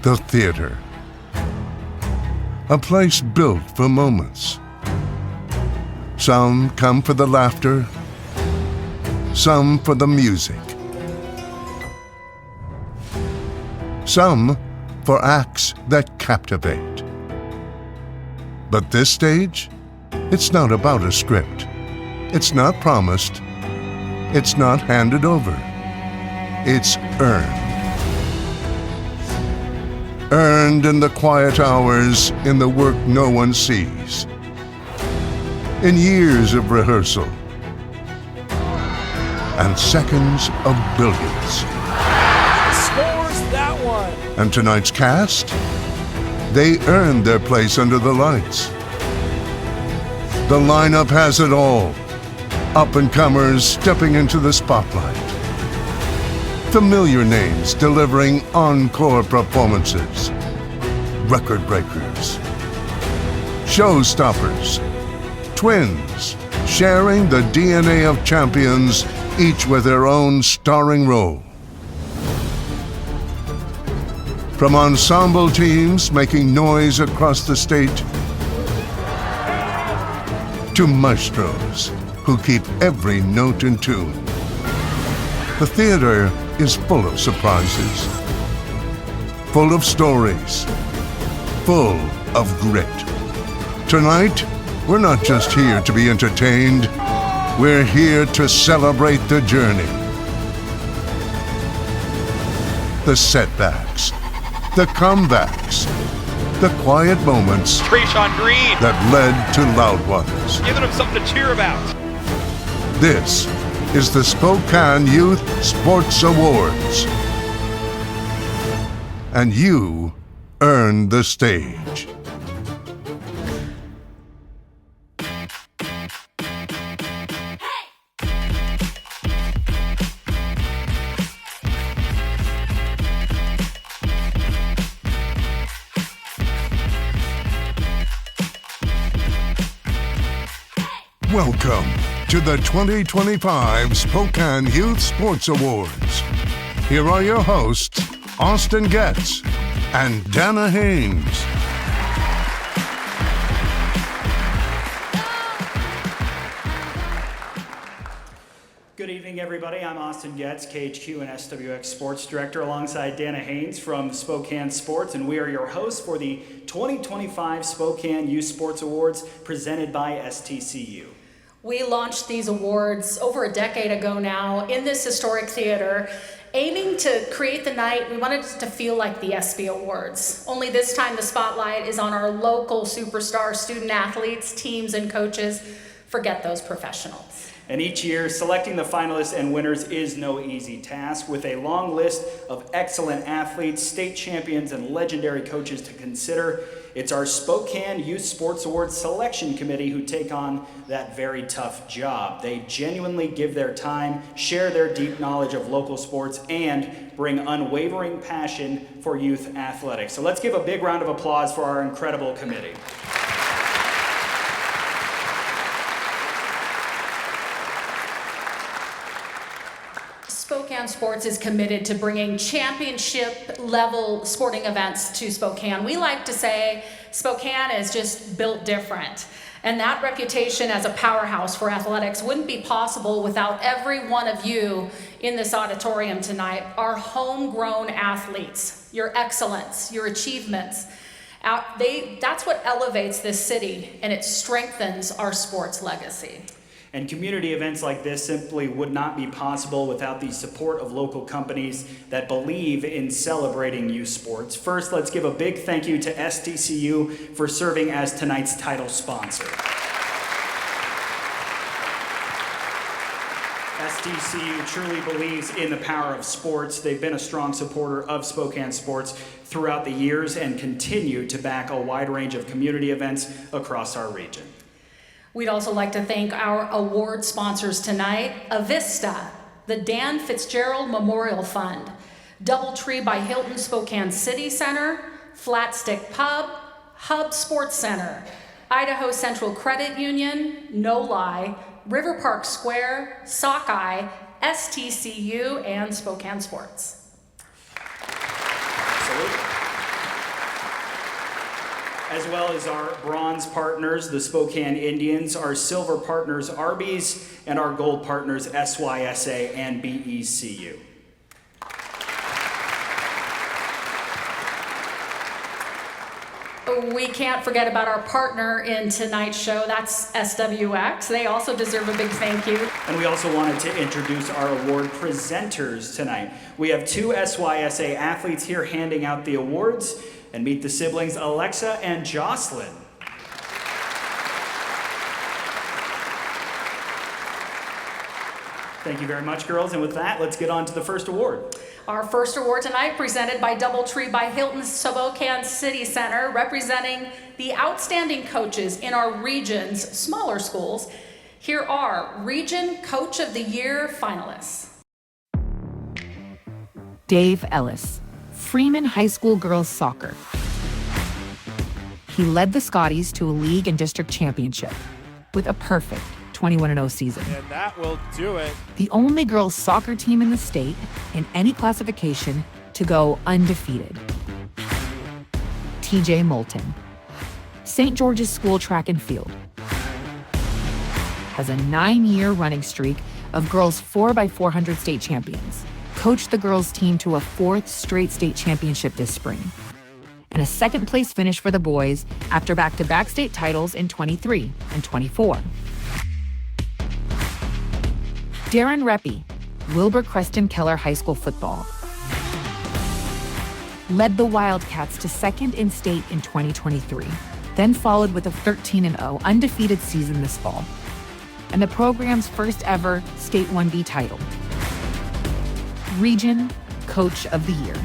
the theater. A place built for moments. Some come for the laughter, some for the music, some for acts that captivate. But this stage, it's not about a script. It's not promised. It's not handed over. It's earned. Earned in the quiet hours, in the work no one sees. In years of rehearsal. And seconds of brilliance. Scores that one! And tonight's cast? They earned their place under the lights. The lineup has it all. Up-and-comers stepping into the spotlight. Familiar names delivering encore performances. Record breakers. Showstoppers. Twins sharing the DNA of champions, each with their own starring role. From ensemble teams making noise across the state to maestros who keep every note in tune. The theater is full of surprises, full of stories, full of grit. Tonight, we're not just here to be entertained, we're here to celebrate the journey. The setbacks, the comebacks, the quiet moments Trayshawn Green that led to loud ones. giving them something to cheer about. This is the Spokane Youth Sports Awards. And you earned the stage. Welcome to the 2025 Spokane Youth Sports Awards. Here are your hosts, Austin Getz and Dana Haynes. Good evening, everybody. I'm Austin Getz, KHQ and SWX Sports Director, alongside Dana Haynes from Spokane Sports, and we are your hosts for the 2025 Spokane Youth Sports Awards presented by STCU. We launched these awards over a decade ago now in this historic theater, aiming to create the night. We wanted it to feel like the ESPY Awards. Only this time the spotlight is on our local superstar student athletes, teams, and coaches. Forget those professionals. And each year, selecting the finalists and winners is no easy task, with a long list of excellent athletes, state champions, and legendary coaches to consider. It's our Spokane Youth Sports Awards Selection Committee who take on that very tough job. They genuinely give their time, share their deep knowledge of local sports, and bring unwavering passion for youth athletics. So let's give a big round of applause for our incredible committee. Spokane Sports is committed to bringing championship-level sporting events to Spokane. We like to say Spokane is just built different. And that reputation as a powerhouse for athletics wouldn't be possible without every one of you in this auditorium tonight, our homegrown athletes, your excellence, your achievements. That's what elevates this city, and it strengthens our sports legacy. And community events like this simply would not be possible without the support of local companies that believe in celebrating youth sports. First, let's give a big thank you to STCU for serving as tonight's title sponsor. STCU truly believes in the power of sports. They've been a strong supporter of Spokane sports throughout the years and continue to back a wide range of community events across our region. We'd also like to thank our award sponsors tonight, Avista, the Dan Fitzgerald Memorial Fund, Doubletree by Hilton Spokane City Center, Flat Stick Pub, Hub Sports Center, Idaho Central Credit Union, No Lie, River Park Square, Sockeye, STCU, and Spokane Sports. Absolutely. as well as our bronze partners, the Spokane Indians, our silver partners, Arby's, and our gold partners, SYSA and BECU. We can't forget about our partner in tonight's show, that's SWX. They also deserve a big thank you. And we also wanted to introduce our award presenters tonight. We have two SYSA athletes here handing out the awards, and meet the siblings Alexa and Jocelyn. Thank you very much, girls. And with that, let's get on to the first award. Our first award tonight, presented by Doubletree by Hilton Spokane City Center, representing the outstanding coaches in our region's smaller schools. Here are Region Coach of the Year finalists. Dave Ellis, Freeman High School girls soccer. He led the Scotties to a league and district championship with a perfect 21-0 season. And that will do it. The only girls soccer team in the state in any classification to go undefeated. TJ Moulton, St. George's School Track and Field. Has a 9-year running streak of girls 4x400 state champions. Coached the girls team to a 4th straight state championship this spring. And a 2nd place finish for the boys after back-to-back state titles in 23 and 24. Darren Reppy, Wilbur Creston Keller High School football. Led the Wildcats to 2nd in state in 2023, then followed with a 13-0 undefeated season this fall, and the program's first ever State 1B title. Region Coach of the Year.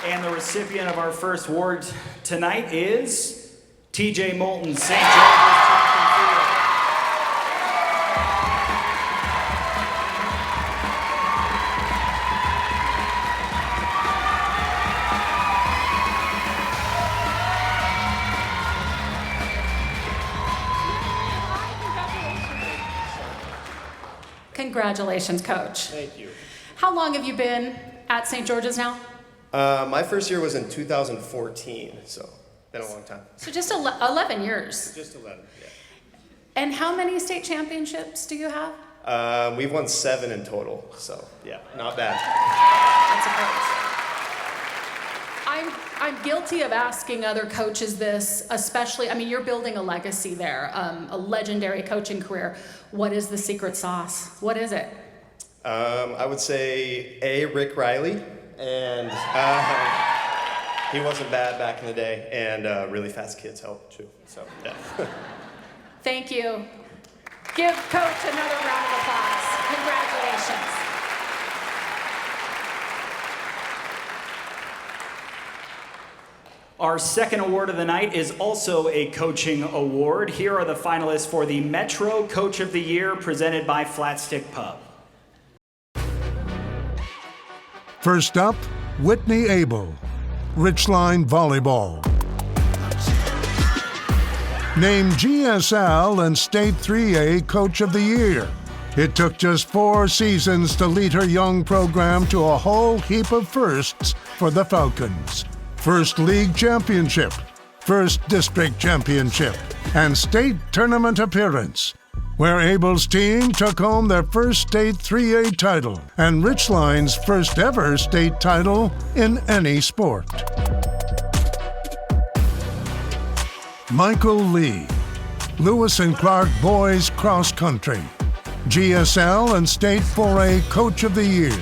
And the recipient of our first award tonight is TJ Moulton, St. George's Track and Field. Congratulations, Coach. Thank you. How long have you been at St. George's now? My first year was in 2014, so been a long time. So just 11 years. Just 11, yeah. And how many state championships do you have? We've won 7 in total, so yeah, not bad. That's a coach. I'm guilty of asking other coaches this, especially, I mean, you're building a legacy there, a legendary coaching career. What is the secret sauce? What is it? I would say Rick Riley, and he wasn't bad back in the day, and really fast kids help too, so yeah. Thank you. Give Coach another round of applause. Congratulations. Our second award of the night is also a coaching award. Here are the finalists for the Metro Coach of the Year, presented by Flatstick Pub. First up, Whitney Abel, Richline Volleyball. Named GSL and State 3A Coach of the Year. It took just 4 seasons to lead her young program to a whole heap of firsts for the Falcons. First league championship, first district championship, and state tournament appearance, where Abel's team took home their first State 3A title and Richline's first ever state title in any sport. Michael Lee, Lewis and Clark Boys Cross Country, GSL and State 4A Coach of the Year.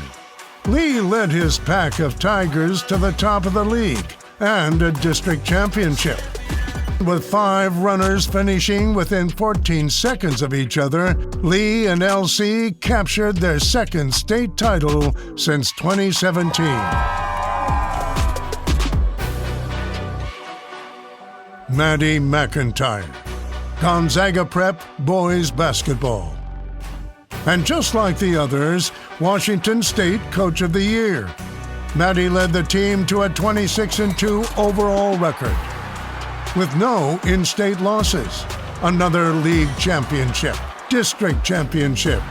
Lee led his pack of Tigers to the top of the league and a district championship. With 5 runners finishing within 14 seconds of each other, Lee and LC captured their second state title since 2017. Maddie McIntyre, Gonzaga Prep Boys Basketball. And just like the others, Washington State Coach of the Year. Maddie led the team to a 26-2 overall record, with no in-state losses, another league championship, district championship,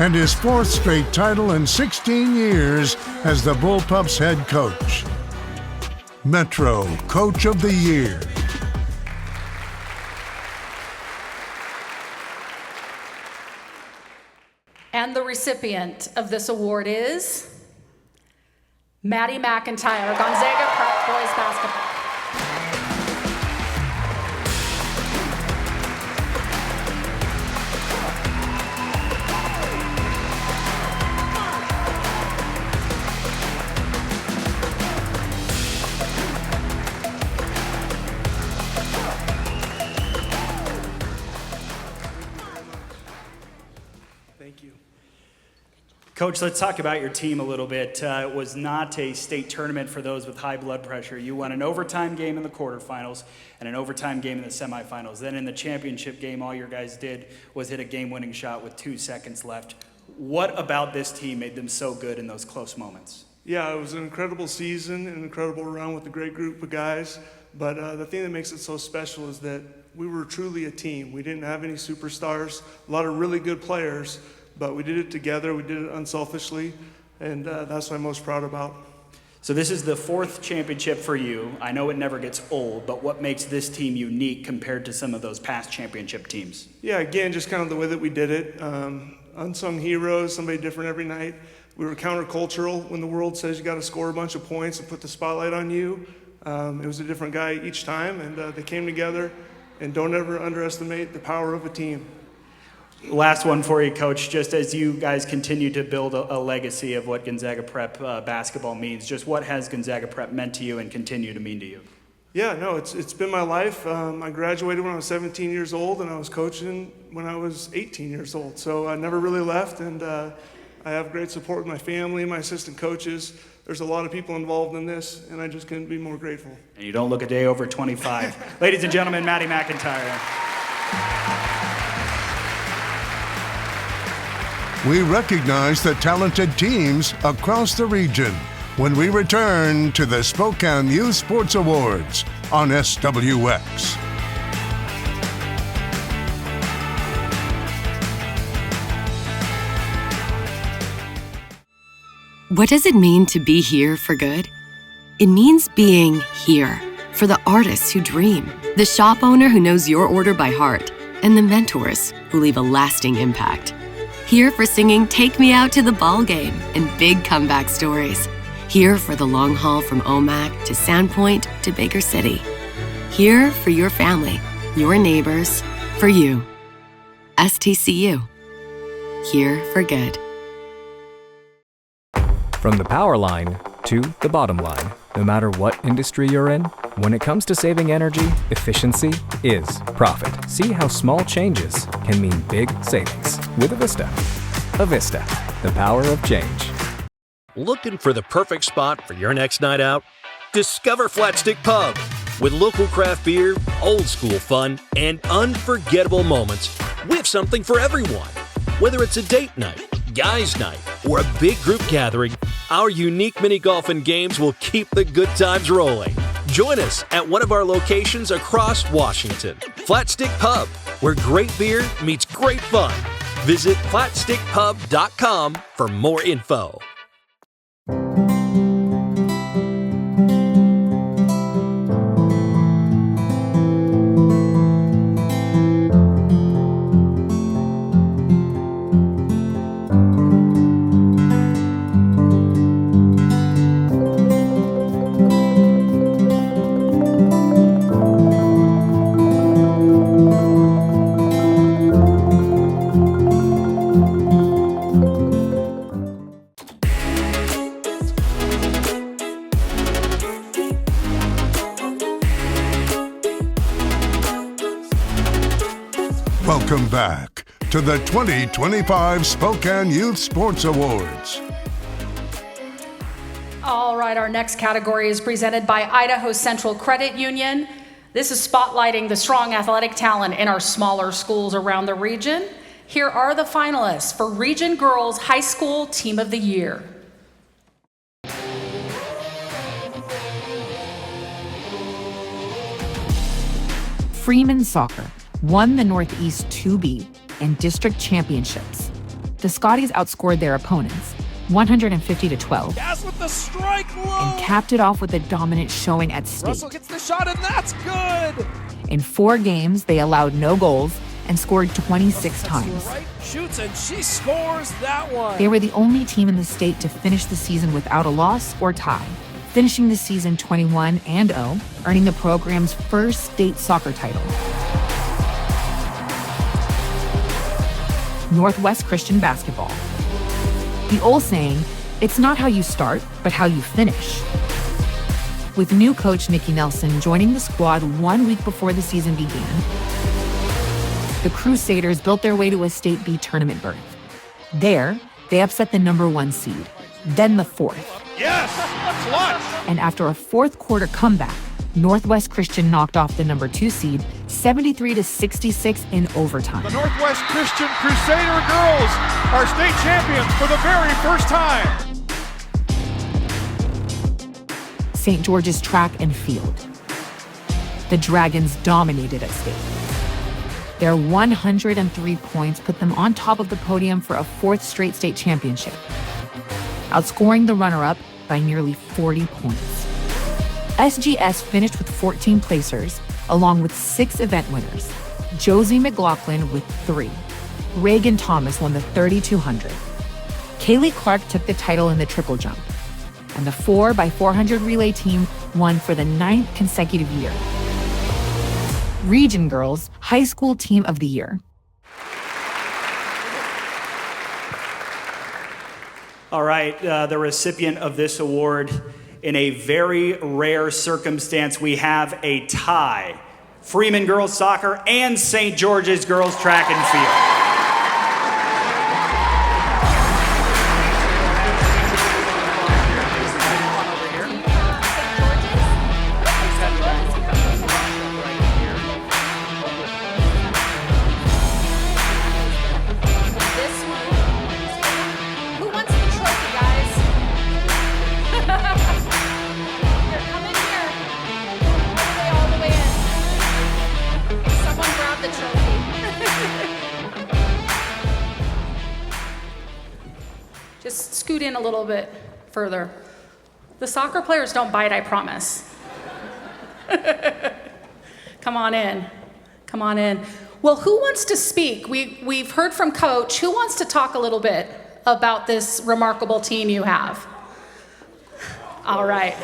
and his 4th straight title in 16 years as the Bullpups head coach. Metro Coach of the Year. And the recipient of this award is Maddie McIntyre, Gonzaga Prep Boys Basketball. Thank you. Coach, let's talk about your team a little bit. It was not a state tournament for those with high blood pressure. You won an overtime game in the quarterfinals and an overtime game in the semifinals. Then in the championship game, all your guys did was hit a game-winning shot with 2 seconds left. What about this team made them so good in those close moments? Yeah, it was an incredible season, an incredible run with a great group of guys. But the thing that makes it so special is that we were truly a team. We didn't have any superstars, a lot of really good players, but we did it together, we did it unselfishly, and that's what I'm most proud about. So this is the 4th championship for you. I know it never gets old, but what makes this team unique compared to some of those past championship teams? Yeah, again, just kind of the way that we did it. Unsung heroes, somebody different every night. We were countercultural. When the world says you got to score a bunch of points and put the spotlight on you, it was a different guy each time, and they came together. And don't ever underestimate the power of a team. Last one for you, Coach. Just as you guys continue to build a legacy of what Gonzaga Prep basketball means, just what has Gonzaga Prep meant to you and continue to mean to you? Yeah, no, it's been my life. I graduated when I was 17 years old, and I was coaching when I was 18 years old. So I never really left, and I have great support with my family, my assistant coaches. There's a lot of people involved in this, and I just couldn't be more grateful. And you don't look a day over 25. Ladies and gentlemen, Maddie McIntyre. We recognize the talented teams across the region when we return to the Spokane Youth Sports Awards on SWX. What does it mean to be here for good? It means being here for the artists who dream, the shop owner who knows your order by heart, and the mentors who leave a lasting impact. Here for singing Take Me Out to the Ball Game and big comeback stories. Here for the long haul from Omak to Sandpoint to Baker City. Here for your family, your neighbors, for you. STCU. Here for good. From the power line to the bottom line, no matter what industry you're in, when it comes to saving energy, efficiency is profit. See how small changes can mean big savings with Avista. Avista, the power of change. Looking for the perfect spot for your next night out? Discover Flat Stick Pub. With local craft beer, old school fun, and unforgettable moments, we have something for everyone. Whether it's a date night, guys' night, or a big group gathering, our unique mini golf and games will keep the good times rolling. Join us at one of our locations across Washington. Flat Stick Pub, where great beer meets great fun. Visit flatstickpub.com for more info. Welcome back to the 2025 Spokane Youth Sports Awards. All right, our next category is presented by Idaho Central Credit Union. This is spotlighting the strong athletic talent in our smaller schools around the region. Here are the finalists for Region Girls High School Team of the Year. Freeman Soccer won the Northeast 2B and district championships. the Scotties outscored their opponents 150-12 Gas with the strike low. and capped it off with a dominant showing at state. Russell gets the shot, and that's good. In 4 games, they allowed no goals and scored 26 times. Right, shoots, and she scores that one. They were the only team in the state to finish the season without a loss or tie, finishing the season 21-0, earning the program's first state soccer title. Northwest Christian basketball. The old saying, it's not how you start, but how you finish. With new coach Nikki Nelson joining the squad 1 week before the season began, the Crusaders built their way to a State B tournament berth. There, they upset the number 1 seed, then the 4th. Yes, clutch. And after a 4th quarter comeback, Northwest Christian knocked off the number 2 seed 73-66 in overtime. The Northwest Christian Crusader girls are state champions for the very first time. St. George's track and field. The Dragons dominated at state. Their 103 points put them on top of the podium for a 4th straight state championship, outscoring the runner-up by nearly 40 points. SGS finished with 14 placers, along with 6 event winners. Josie McLaughlin with 3. Reagan Thomas won the 3200. Kaylee Clark took the title in the triple jump. And the 4x400 relay team won for the 9th consecutive year. Region Girls High School Team of the Year. All right, the recipient of this award, in a very rare circumstance, we have a tie. Freeman Girls Soccer and St. George's Girls Track and Field. Just scoot in a little bit further. The soccer players don't bite, I promise. Come on in. Come on in. Well, who wants to speak? We've heard from Coach. Who wants to talk a little bit about this remarkable team you have? All right.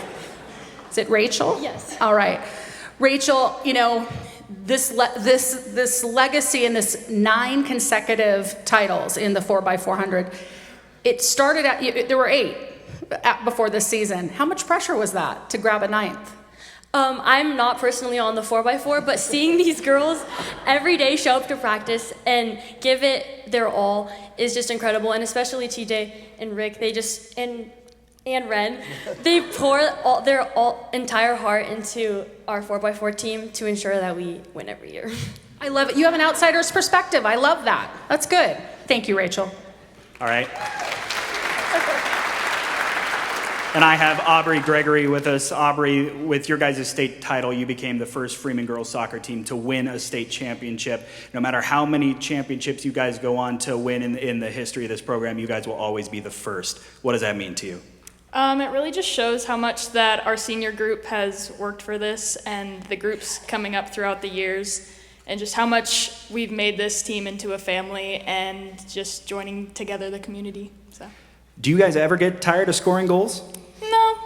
Is it Rachel? Yes. All right. Rachel, you know, this legacy and this 9 consecutive titles in the 4x400, it started at, there were 8 before this season. How much pressure was that to grab a 9th? I'm not personally on the 4x4, but seeing these girls every day show up to practice and give it their all is just incredible. And especially TJ and Rick, they just, and Ren, they pour their entire heart into our 4x4 team to ensure that we win every year. I love it. You have an outsider's perspective. I love that. That's good. Thank you, Rachel. All right. And I have Aubrey Gregory with us. Aubrey, with your guys' state title, you became the first Freeman girls soccer team to win a state championship. No matter how many championships you guys go on to win in the history of this program, you guys will always be the first. What does that mean to you? It really just shows how much that our senior group has worked for this and the groups coming up throughout the years, and just how much we've made this team into a family and just joining together the community. So. Do you guys ever get tired of scoring goals? No.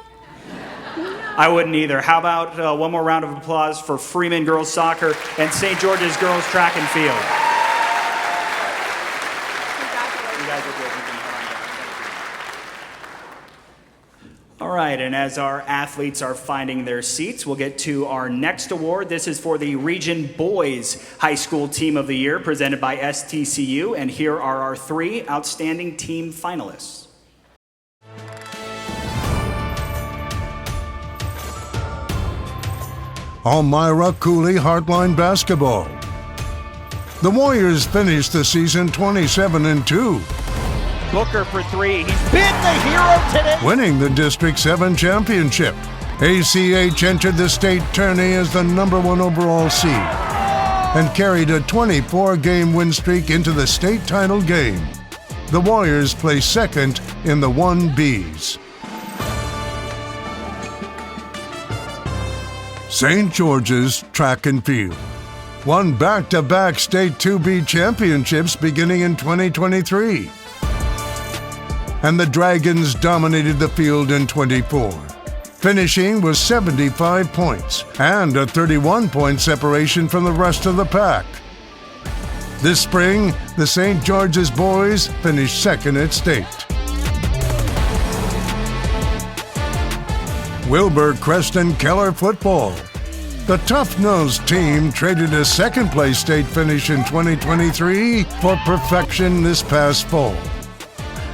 I wouldn't either. How about one more round of applause for Freeman girls soccer and St. George's girls track and field. You guys are good. You can come on down. All right, and as our athletes are finding their seats, we'll get to our next award. This is for the Region Boys High School Team of the Year, presented by STCU, and here are our 3 outstanding team finalists. Elmira Cooley Heartline Basketball. The Warriors finished the season 27-2. Booker for 3. He's been the hero today. Winning the District 7 championship. ACH entered the state tourney as the #1 overall seed and carried a 24-game win streak into the state title game. the Warriors placed second in the 1Bs. St. George's Track and Field won back-to-back state 2B championships beginning in 2023. And the Dragons dominated the field in 24, finishing with 75 points and a 31-point separation from the rest of the pack. This spring, the St. George's boys finished second at state. Wilbur Creston Keller football. The tough-nosed team traded a second-place state finish in 2023 for perfection this past fall,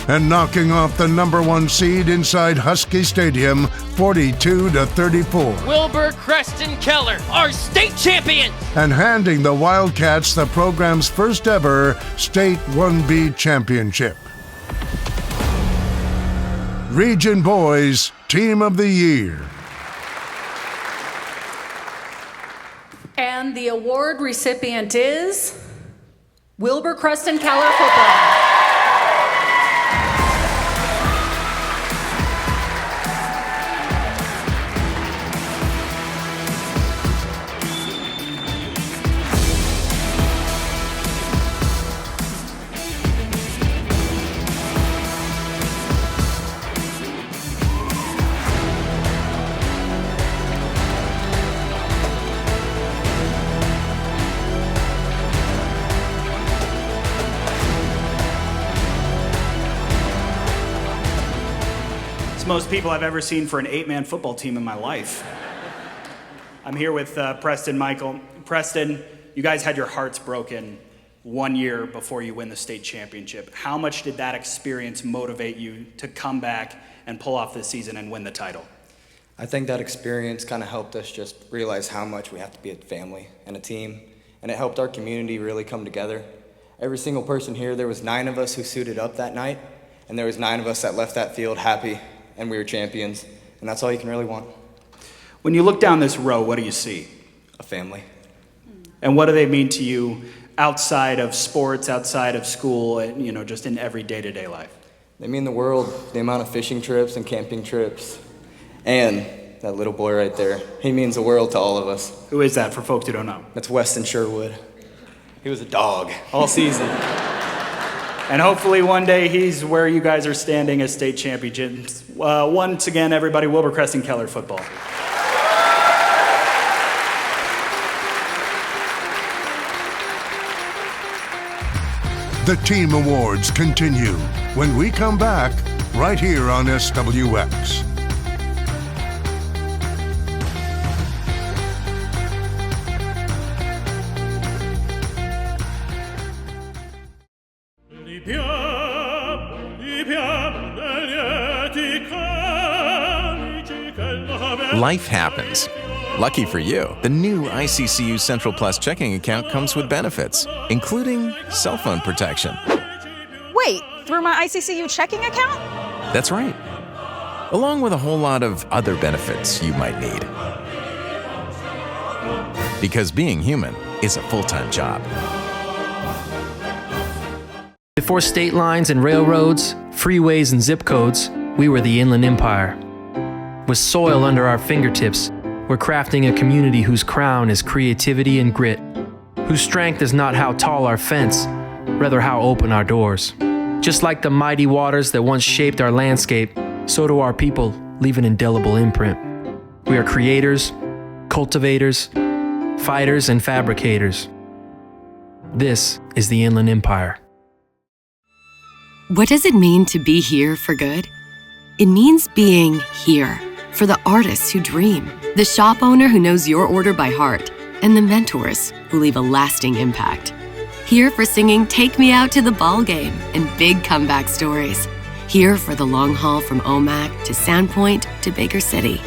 and knocking off the number 1 seed inside Husky Stadium 42-34. Wilbur Creston Keller, our state champion! And handing the Wildcats the program's first ever state 1B championship. Region Boys Team of the Year. And the award recipient is Wilbur Creston Keller football. Most people I've ever seen for an 8-man football team in my life. I'm here with Preston Michael. Preston, you guys had your hearts broken 1 year before you win the state championship. How much did that experience motivate you to come back and pull off this season and win the title? I think that experience kind of helped us just realize how much we have to be a family and a team, and it helped our community really come together. Every single person here, there was 9 of us who suited up that night, and there was 9 of us that left that field happy, and we were champions, and that's all you can really want. When you look down this row, what do you see? A family. And what do they mean to you outside of sports, outside of school, and just in every day-to-day life? They mean the world, the amount of fishing trips and camping trips. And that little boy right there, he means the world to all of us. Who is that, for folks who don't know? That's Weston Sherwood. He was a dog all season. And hopefully one day he's where you guys are standing as state champions. Once again, everybody, Wilbur Creston Keller football. The team awards continue when we come back right here on SWX. Life happens. Lucky for you, the new ICCU Central Plus checking account comes with benefits, including cell phone protection. Wait, through my ICCU checking account? That's right. Along with a whole lot of other benefits you might need. Because being human is a full-time job. Before state lines and railroads, freeways and zip codes, we were the Inland Empire. With soil under our fingertips, we're crafting a community whose crown is creativity and grit, whose strength is not how tall our fence, rather how open our doors. Just like the mighty waters that once shaped our landscape, so do our people leave an indelible imprint. We are creators, cultivators, fighters, and fabricators. This is the Inland Empire. What does it mean to be here for good? It means being here for the artists who dream, the shop owner who knows your order by heart, and the mentors who leave a lasting impact. Here for singing Take Me Out to the Ball Game and big comeback stories. Here for the long haul from Omak to Sandpoint to Baker City.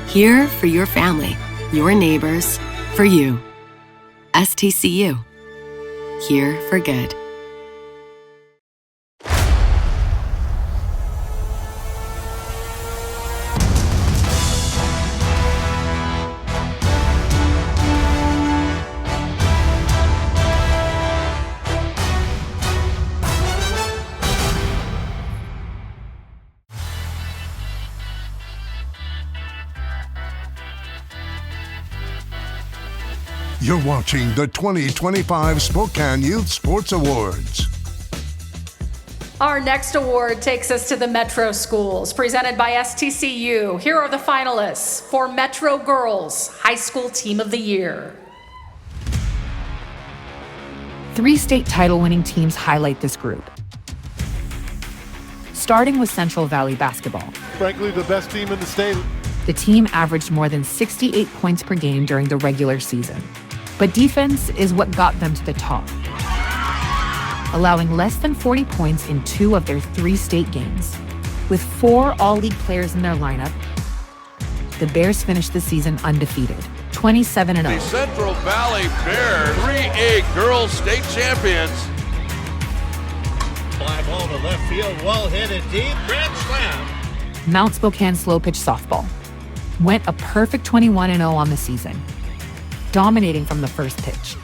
Here for your family, your neighbors, for you. STCU. Here for good. You're watching the 2025 Spokane Youth Sports Awards. Our next award takes us to the Metro Schools, presented by STCU. Here are the finalists for Metro Girls High School Team of the Year. 3 state title-winning teams highlight this group. Starting with Central Valley basketball. Frankly, the best team in the state. The team averaged more than 68 points per game during the regular season. But defense is what got them to the top, allowing less than 40 points in 2 of their 3 state games. With 4 all-league players in their lineup, the Bears finished the season undefeated, 27-0. The Central Valley Bears, 3A girls state champions. Fly ball to left field, well hit it deep, grand slam. Mount Spokane slow pitch softball went a perfect 21-0 on the season, dominating from the first pitch.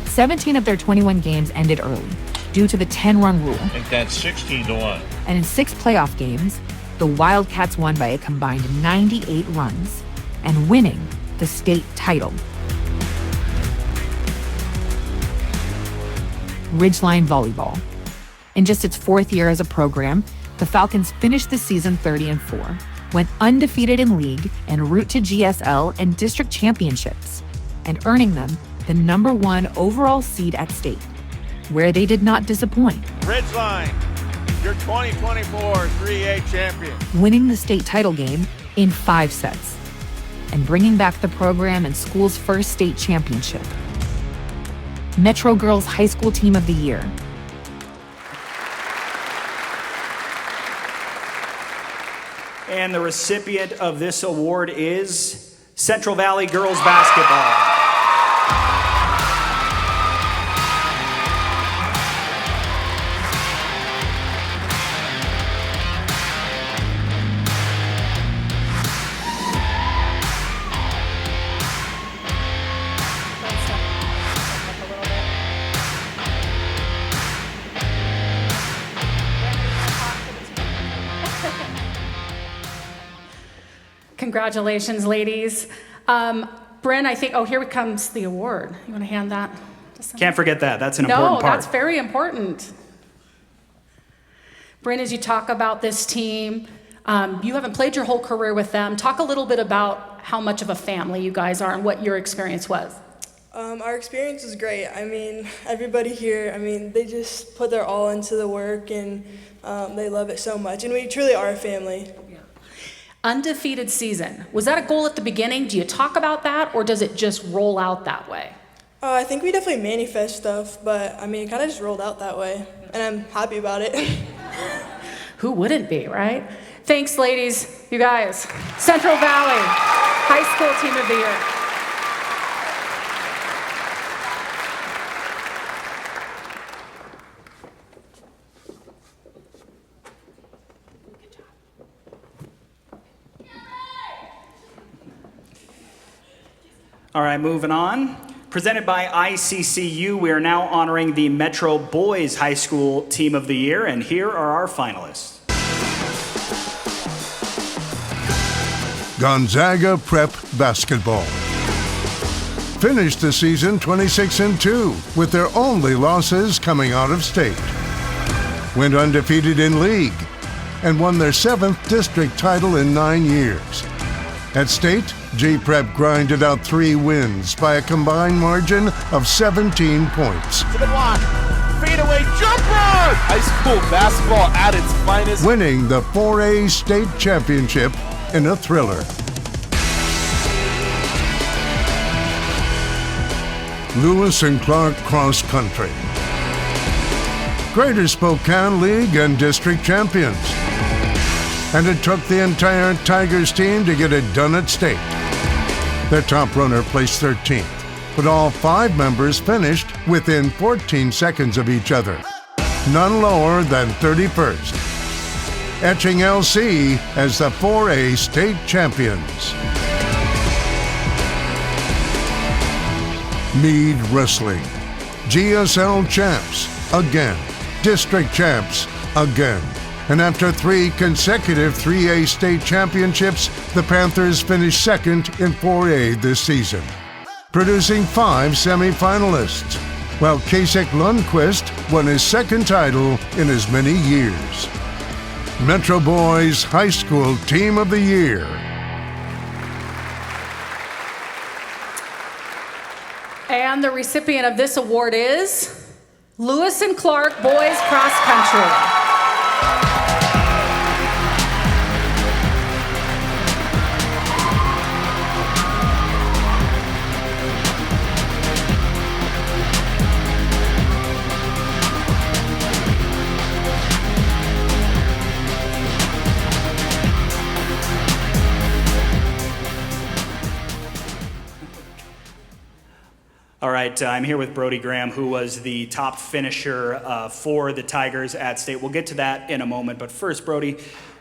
17 of their 21 games ended early due to the 10-run rule. I think that's 16-1. And in 6 playoff games, the Wildcats won by a combined 98 runs and winning the state title. Ridgeline Volleyball. In just its 4th year as a program, the Falcons finished the season 30-4, went undefeated in league en route to GSL and district championships, and earning them the #1 overall seed at state, where they did not disappoint. Ridgeline, your 2024 3A champion. Winning the state title game in 5 sets, and bringing back the program and school's first state championship. Metro Girls High School Team of the Year. And the recipient of this award is Central Valley Girls Basketball. Congratulations, ladies. Bryn, I think, here comes the award. You want to hand that to someone? Can't forget that. That's an important part. No, that's very important. Bryn, as you talk about this team, you haven't played your whole career with them. Talk a little bit about how much of a family you guys are and what your experience was. Our experience was great. I mean, everybody here, they just put their all into the work, and they love it so much. And we truly are a family. Undefeated season. Was that a goal at the beginning? Do you talk about that, or does it just roll out that way? I think we definitely manifest stuff, but it kind of just rolled out that way, and I'm happy about it. Who wouldn't be, right? Thanks, ladies. You guys. Central Valley High School Team of the Year. All right, moving on. Presented by ICCU, we are now honoring the Metro Boys High School Team of the Year, and here are our finalists. Gonzaga Prep Basketball finished the season 26-2 with their only losses coming out of state. Went undefeated in league and won their 7th district title in 9 years. At state, G-Prep grinded out 3 wins by a combined margin of 17 points. To the block, fadeaway jumper! High school basketball at its finest. Winning the 4A state championship in a thriller. Lewis and Clark Cross Country. Greater Spokane League and district champions. And it took the entire Tigers team to get it done at state. Their top runner placed 13th, but all 5 members finished within 14 seconds of each other, none lower than 31st, etching LC as the 4A state champions. Meade Wrestling, GSL champs again, district champs again. And after 3 consecutive 3A state championships, the Panthers finished 2nd in 4A this season. producing 5 semifinalists, while Kasek Lundquist won his second title in as many years. Metro Boys High School Team of the Year. And the recipient of this award is Lewis and Clark Boys Cross Country. All right, I'm here with Brody Graham, who was the top finisher for the Tigers at state. We'll get to that in a moment, but first, Brody,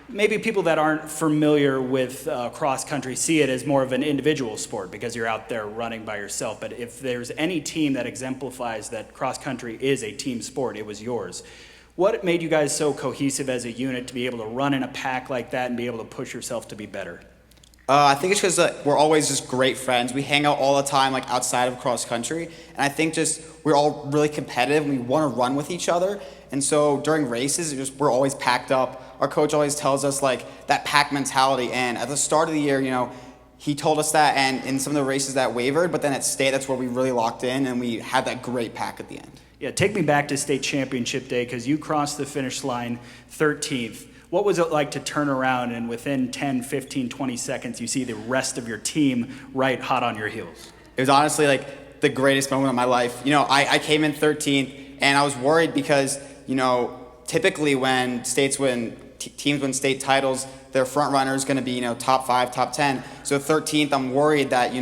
maybe people that aren't familiar with cross country see it as more of an individual sport because you're out there running by yourself, but if there's any team that exemplifies that cross country is a team sport, it was yours. What made you guys so cohesive as a unit to be able to run in a pack like that and be able to push yourself to be better? I think it's because we're always just great friends. We hang out all the time, like outside of cross country, and I think just we're all really competitive. And we want to run with each other, and so during races, we're always packed up. Our coach always tells us like that pack mentality. And at the start of the year, he told us that, and in some of the races that wavered, but then at state, that's where we really locked in, and we had that great pack at the end. Yeah, take me back to state championship day because you crossed the finish line 13th. What was it like to turn around and within 10, 15, 20 seconds, you see the rest of your team right hot on your heels? It was honestly like the greatest moment of my life. I came in 13th and I was worried because, typically when teams win state titles, their front runner is going to be, top 5, top 10. So 13th, I'm worried that,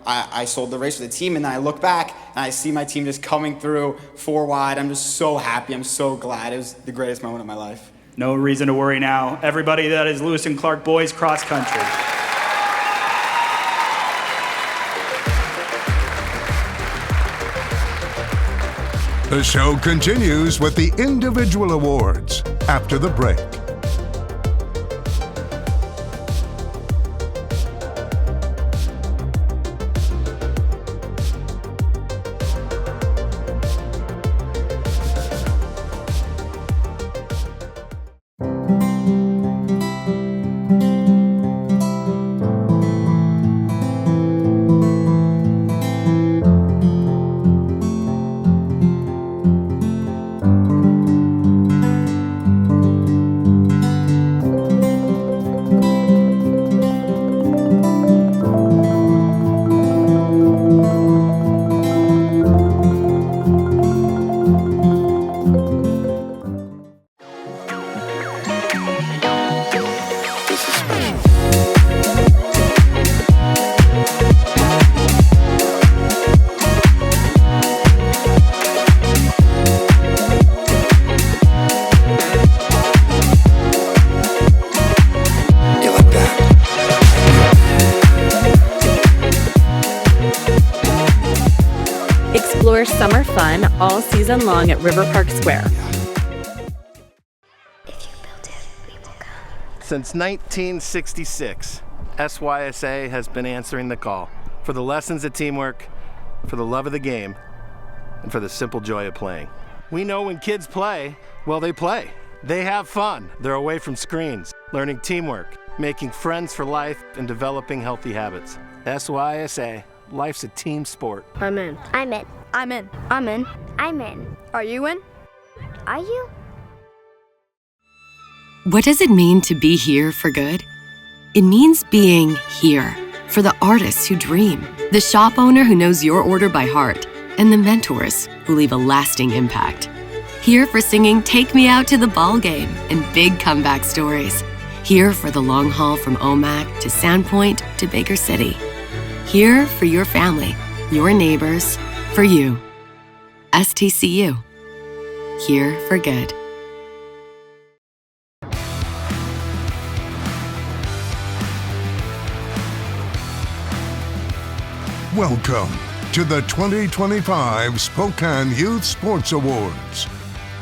I sold the race for the team, and then I look back and I see my team just coming through 4 wide. I'm just so happy. I'm so glad. It was the greatest moment of my life. No reason to worry now. Everybody, that is Lewis and Clark Boys Cross Country. The show continues with the individual awards after the break. Explore summer fun all season long at River Park Square. Since 1966, SYSA has been answering the call for the lessons of teamwork, for the love of the game, and for the simple joy of playing. We know when kids play, well, they play. They have fun. They're away from screens, learning teamwork, making friends for life, and developing healthy habits. SYSA, life's a team sport. I'm in. I'm in. I'm in. I'm in. I'm in. Are you in? Are you? What does it mean to be here for good? It means being here for the artists who dream, the shop owner who knows your order by heart, and the mentors who leave a lasting impact. Here for singing Take Me Out to the Ball Game and big comeback stories. Here for the long haul from Omak to Sandpoint to Baker City. Here for your family, your neighbors, for you. STCU. Here for good. Welcome to the 2025 Spokane Youth Sports Awards.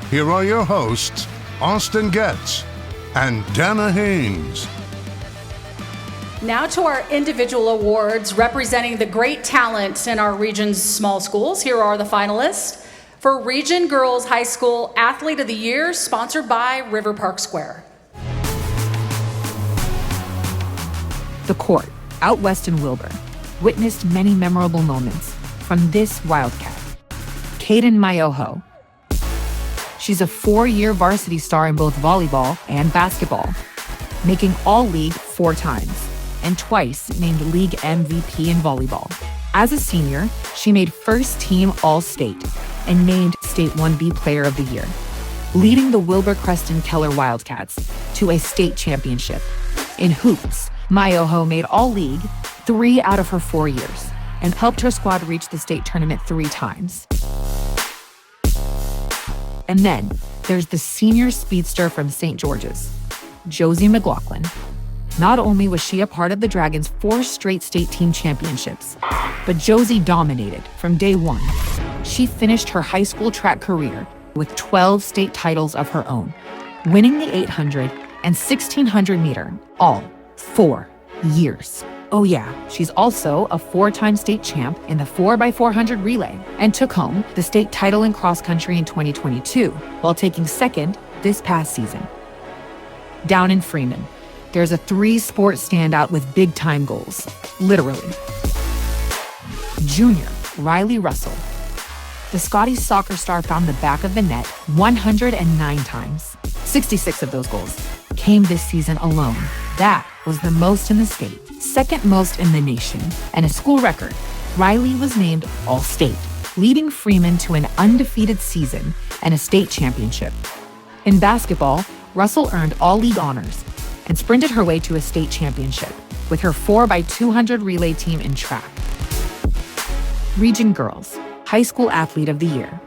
Here are your hosts, Austin Getz and Dana Haynes. Now to our individual awards representing the great talent in our region's small schools. Here are the finalists. For Region Girls High School Athlete of the Year, sponsored by River Park Square. The court, out west in Wilbur, witnessed many memorable moments from this Wildcat, Kaden Mayoho. She's a 4-year varsity star in both volleyball and basketball, making All-League 4 times and twice named League MVP in volleyball. As a senior, she made first-team All-State and named State 1B Player of the Year, leading the Wilbur Creston Keller Wildcats to a state championship. In hoops, Mayoho made All-League 3 out of her 4 years and helped her squad reach the state tournament 3 times. And then there's the senior speedster from St. George's, Josie McLaughlin. Not only was she a part of the Dragons' 4 straight state team championships, but Josie dominated from day one. She finished her high school track career with 12 state titles of her own, winning the 800 and 1600 meter, all 4 years. Oh yeah, she's also a 4-time state champ in the 4x400 relay and took home the state title in cross country in 2022 while taking second this past season. Down in Freeman, there's a 3-sport standout with big-time goals, literally. Junior Riley Russell. The Scottish soccer star found the back of the net 109 times. 66 of those goals came this season alone. That was the most in the state, second most in the nation, and a school record. Riley was named All-State, leading Freeman to an undefeated season and a state championship. In basketball, Russell earned All-League honors and sprinted her way to a state championship with her 4x200 relay team in track. Region Girls High School Athlete of the Year.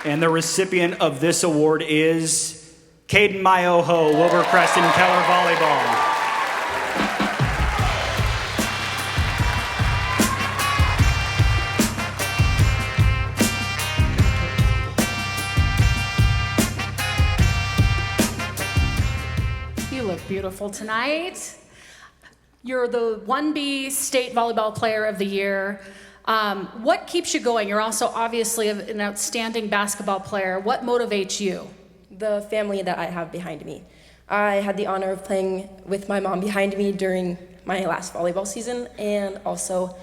And the recipient of this award is Kaden Mayoho, Wilbur Creston Keller Volleyball. You look beautiful tonight. You're the 1B State Volleyball Player of the Year. What keeps you going? You're also obviously an outstanding basketball player. What motivates you? The family that I have behind me. I had the honor of playing with my mom behind me during my last volleyball season and also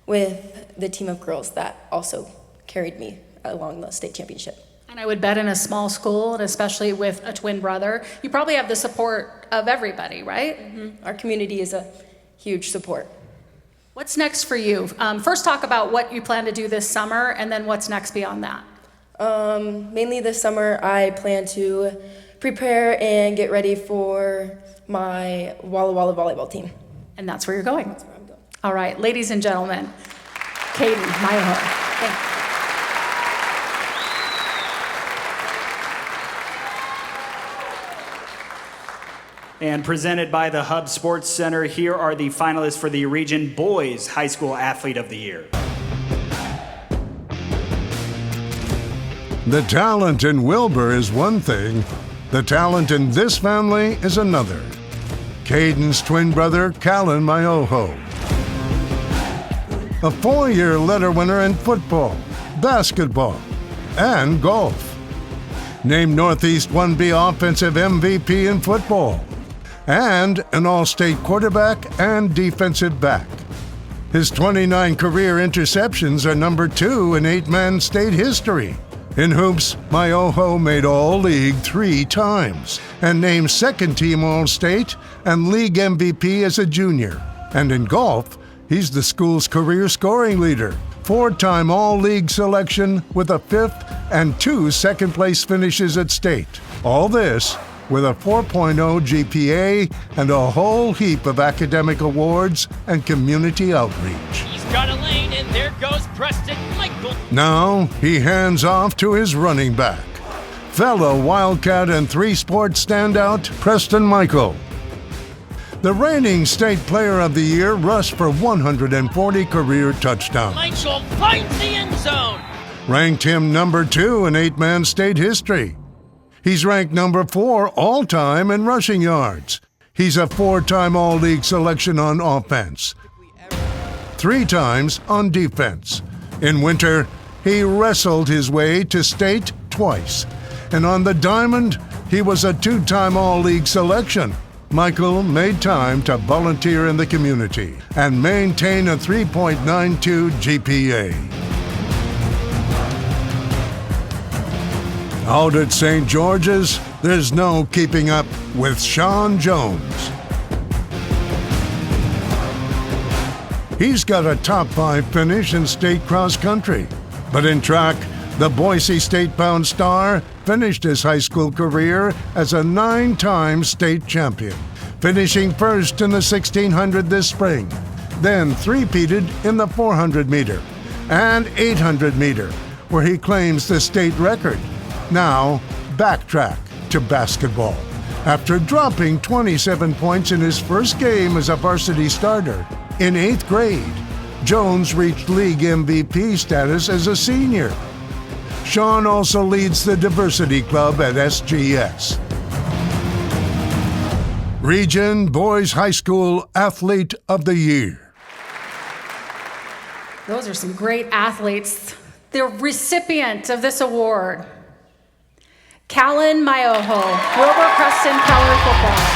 with the team of girls that also carried me along the state championship. And I would bet in a small school, and especially with a twin brother, you probably have the support of everybody, right? Mm-hmm. Our community is a huge support. What's next for you? First talk about what you plan to do this summer, and then what's next beyond that. Mainly this summer, I plan to prepare and get ready for my Walla Walla volleyball team. And that's where you're going? That's where I'm going. All right, ladies and gentlemen, Kaden Mayoho. Thank you. And presented by the Hub Sports Center, here are the finalists for the Region Boys High School Athlete of the Year. The talent in Wilbur is one thing. The talent in this family is another. Caden's twin brother, Callan Mayoho. A 4-year letter winner in football, basketball, and golf. Named Northeast 1B Offensive MVP in football. And an All-State quarterback and defensive back. His 29 career interceptions are number 2 in 8-man state history. In hoops, Mayoho made All-League 3 times and named second-team All-State and League MVP as a junior. And in golf, he's the school's career scoring leader, 4-time All-League selection with a 5th and 2 second-place finishes at state. All this with a 4.0 GPA and a whole heap of academic awards and community outreach. He's got a lane, and there goes Preston Michael. Now he hands off to his running back, fellow Wildcat and 3-sport standout Preston Michael. The reigning state player of the year rushed for 140 career touchdowns. Michael finds the end zone. Ranked him number 2 in 8-man state history. He's ranked number 4 all-time in rushing yards. He's a 4-time All-League selection on offense, 3 times on defense. In winter, he wrestled his way to state twice. And on the diamond, he was a 2-time All-League selection. Michael made time to volunteer in the community and maintain a 3.92 GPA. Out at St. George's, there's no keeping up with Sean Jones. He's got a top 5 finish in state cross country, but in track, the Boise State-bound star finished his high school career as a 9-time state champion, finishing first in the 1600 this spring, then three-peated in the 400-meter and 800-meter, where he claims the state record. Now, backtrack to basketball. After dropping 27 points in his first game as a varsity starter in 8th grade, Jones reached league MVP status as a senior. Sean also leads the Diversity Club at SGS. Region Boys High School Athlete of the Year. Those are some great athletes. The recipient of this award, Callan Mayoho, Wilbur Preston Keller Football.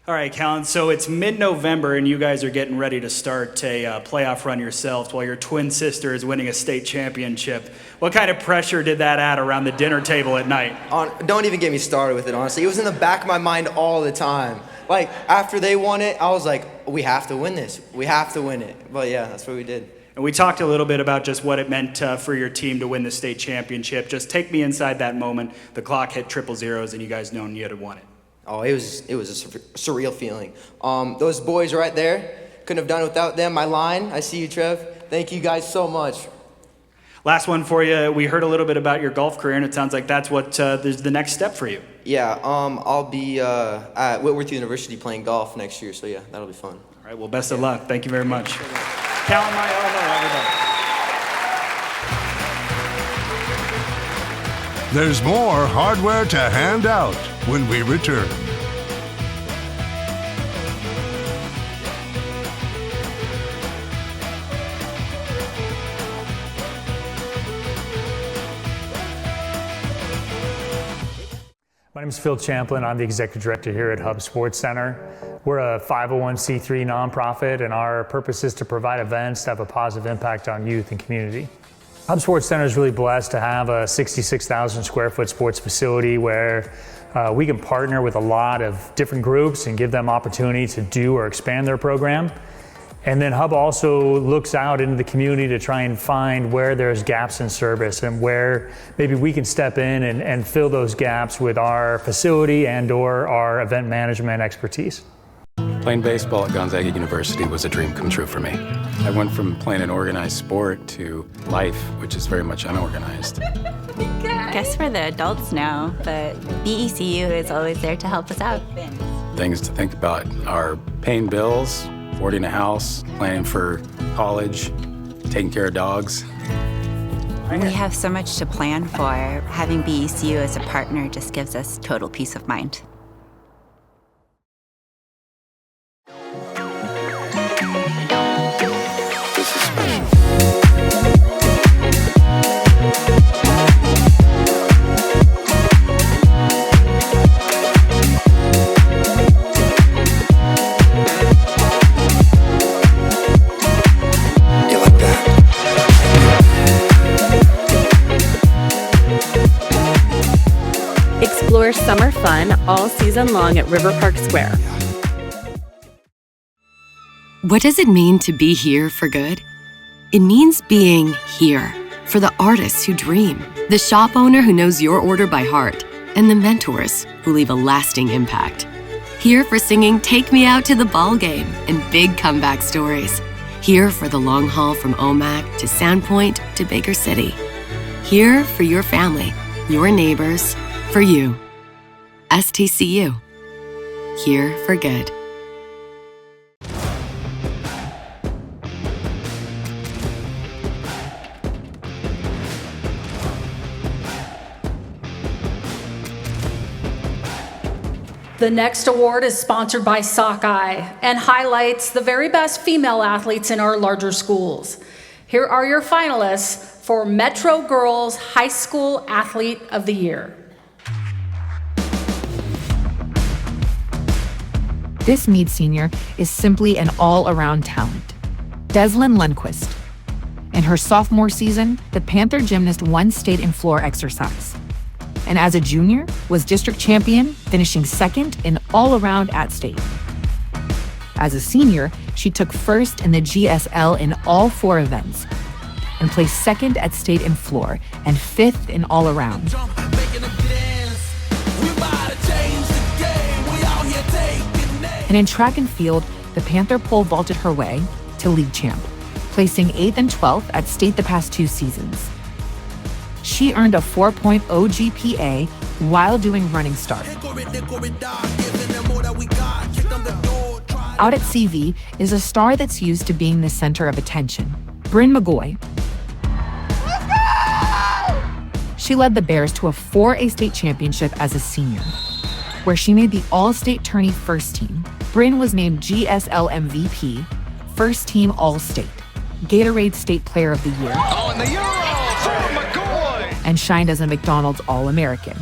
All right, Callan, so it's mid-November and you guys are getting ready to start a playoff run yourselves while your twin sister is winning a state championship. What kind of pressure did that add around the dinner table at night? Don't even get me started with it, honestly. It was in the back of my mind all the time. Like, after they won it, I was like, we have to win this. We have to win it. But yeah, that's what we did. And we talked a little bit about just what it meant for your team to win the state championship. Just take me inside that moment. The clock hit 000 and you guys known you had won it. Oh, it was a surreal feeling. Those boys right there, couldn't have done it without them. My line, I see you, Trev. Thank you guys so much. Last one for you. We heard a little bit about your golf career, and it sounds like that's what is the next step for you. Yeah, I'll be at Whitworth University playing golf next year, so yeah, that'll be fun. All right, well, best of luck. Thank you very much. Callan Mayoho, everybody. There's more hardware to hand out when we return. My name is Phil Champlin. I'm the executive director here at Hub Sports Center. We're a 501c3 nonprofit, and our purpose is to provide events that have a positive impact on youth and community. Hub Sports Center is really blessed to have a 66,000 square foot sports facility where we can partner with a lot of different groups and give them opportunity to do or expand their program. And then Hub also looks out into the community to try and find where there's gaps in service and where maybe we can step in and fill those gaps with our facility and or our event management expertise. Playing baseball at Gonzaga University was a dream come true for me. I went from playing an organized sport to life, which is very much unorganized. Guess we're the adults now, but BECU is always there to help us out. Things to think about are paying bills, affording a house, planning for college, taking care of dogs. We have so much to plan for. Having BECU as a partner just gives us total peace of mind. Explore summer fun all season long at River Park Square. What does it mean to be here for good? It means being here for the artists who dream, the shop owner who knows your order by heart, and the mentors who leave a lasting impact. Here for singing Take Me Out to the Ball Game and big comeback stories. Here for the long haul from Omak to Sandpoint to Baker City. Here for your family, your neighbors, for you. STCU. Here for good. The next award is sponsored by Sockeye and highlights the very best female athletes in our larger schools. Here are your finalists for Metro Girls High School Athlete of the Year. This Meade senior is simply an all-around talent. Deslyn Lundquist. In her sophomore season, the Panther gymnast won state in floor exercise. And as a junior, was district champion, finishing second in all-around at state. As a senior, she took first in the GSL in all 4 events and placed second at state in floor and 5th in all-around. And in track and field, the Panther pole vaulted her way to league champ, placing 8th and 12th at state the past 2 seasons. She earned a 4.0 GPA while doing running start. Out at CV is a star that's used to being the center of attention, Bryn McGoy. She led the Bears to a 4A state championship as a senior, where she made the All-State Tourney first team. Bryn was named GSL MVP, first team All-State, Gatorade State Player of the Year, and shined as a McDonald's All-American.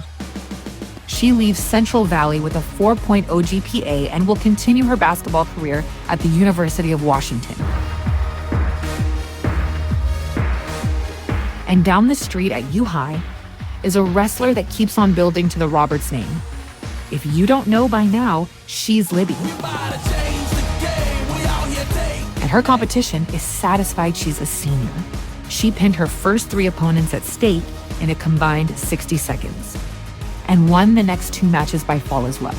She leaves Central Valley with a 4.0 GPA and will continue her basketball career at the University of Washington. And down the street at U-High is a wrestler that keeps on building to the Roberts name. If you don't know by now, she's Libby. And her competition is satisfied she's a senior. She pinned her first 3 opponents at state in a combined 60 seconds and won the next 2 matches by fall as well,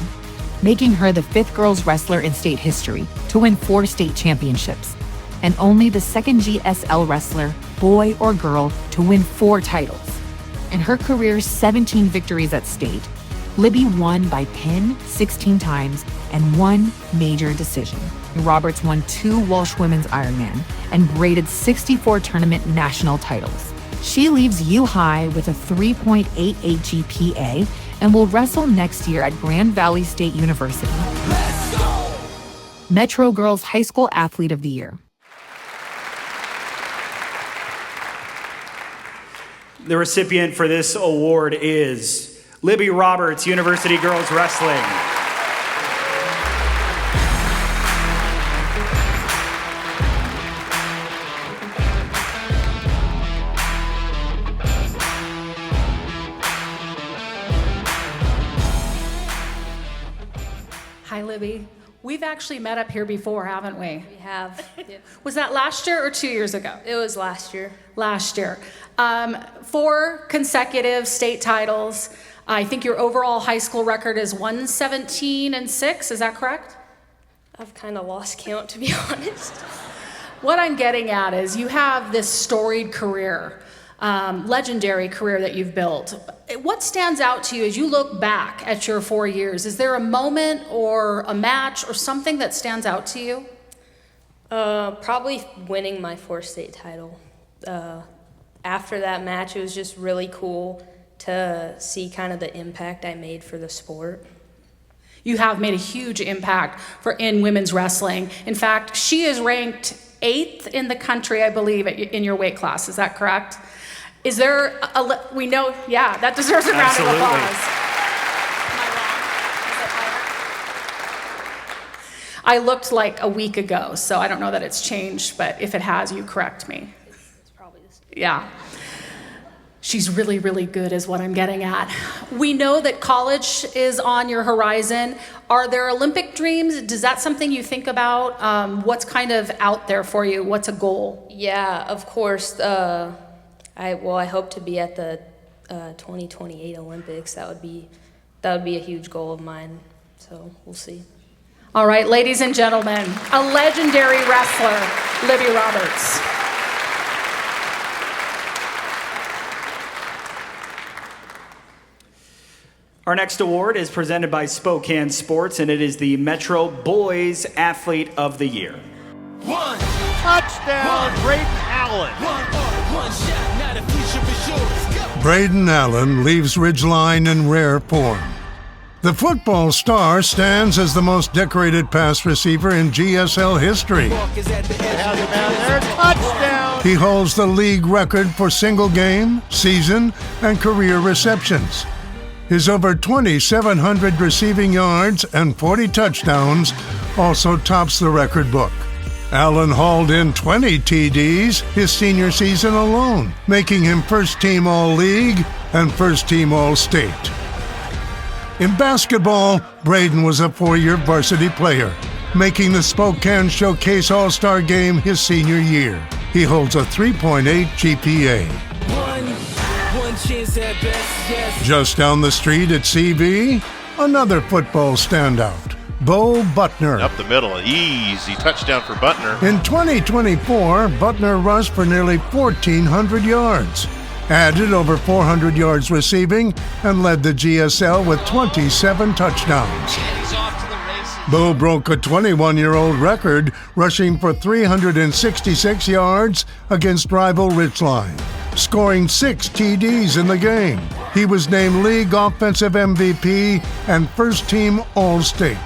making her the 5th girls wrestler in state history to win 4 state championships and only the 2nd GSL wrestler, boy or girl, to win 4 titles. In her career's 17 victories at state, Libby won by pin 16 times and 1 major decision. Roberts won 2 Walsh Women's Ironman and braided 64 tournament national titles. She leaves U-High with a 3.88 GPA and will wrestle next year at Grand Valley State University. Metro Girls High School Athlete of the Year. The recipient for this award is Libby Roberts, University Girls Wrestling. Hi, Libby. We've actually met up here before, haven't we? We have. Yep. Was that last year or 2 years ago? It was last year. Last year. 4 consecutive state titles. I think your overall high school record is 117-6. Is that correct? I've kind of lost count, to be honest. What I'm getting at is you have this storied career, legendary career that you've built. What stands out to you as you look back at your 4 years? Is there a moment or a match or something that stands out to you? Probably winning my 4th state title. After that match, it was just really cool to see kind of the impact I made for the sport. You have made a huge impact in women's wrestling. In fact, she is ranked 8th in the country, I believe, in your weight class. Is that correct? Is there we know, yeah, that deserves a round of applause. I looked like a week ago, so I don't know that it's changed, but if it has, you correct me. It's probably the same. Yeah. She's really, really good is what I'm getting at. We know that college is on your horizon. Are there Olympic dreams? Is that something you think about? What's kind of out there for you? What's a goal? Yeah, of course. I hope to be at the 2028 Olympics. That would be a huge goal of mine. So we'll see. All right, ladies and gentlemen, a legendary wrestler, Libby Roberts. Our next award is presented by Spokane Sports, and it is the Metro Boys Athlete of the Year. Touchdown, Braden Allen. Braden Allen leaves Ridgeline in rare form. The football star stands as the most decorated pass receiver in GSL history. Touchdown! He holds the league record for single game, season, and career receptions. His over 2,700 receiving yards and 40 touchdowns also tops the record book. Allen hauled in 20 TDs his senior season alone, making him first-team All-League and first-team All-State. In basketball, Braden was a 4-year varsity player, making the Spokane Showcase All-Star Game his senior year. He holds a 3.8 GPA. One chance at best, yes. Just down the street at CV, another football standout, Bo Butner. Up the middle, easy touchdown for Butner. In 2024, Butner rushed for nearly 1,400 yards, added over 400 yards receiving, and led the GSL with 27 touchdowns. Bo broke a 21-year-old record, rushing for 366 yards against rival Richline, scoring 6 TDs in the game. He was named League Offensive MVP and first-team All-State.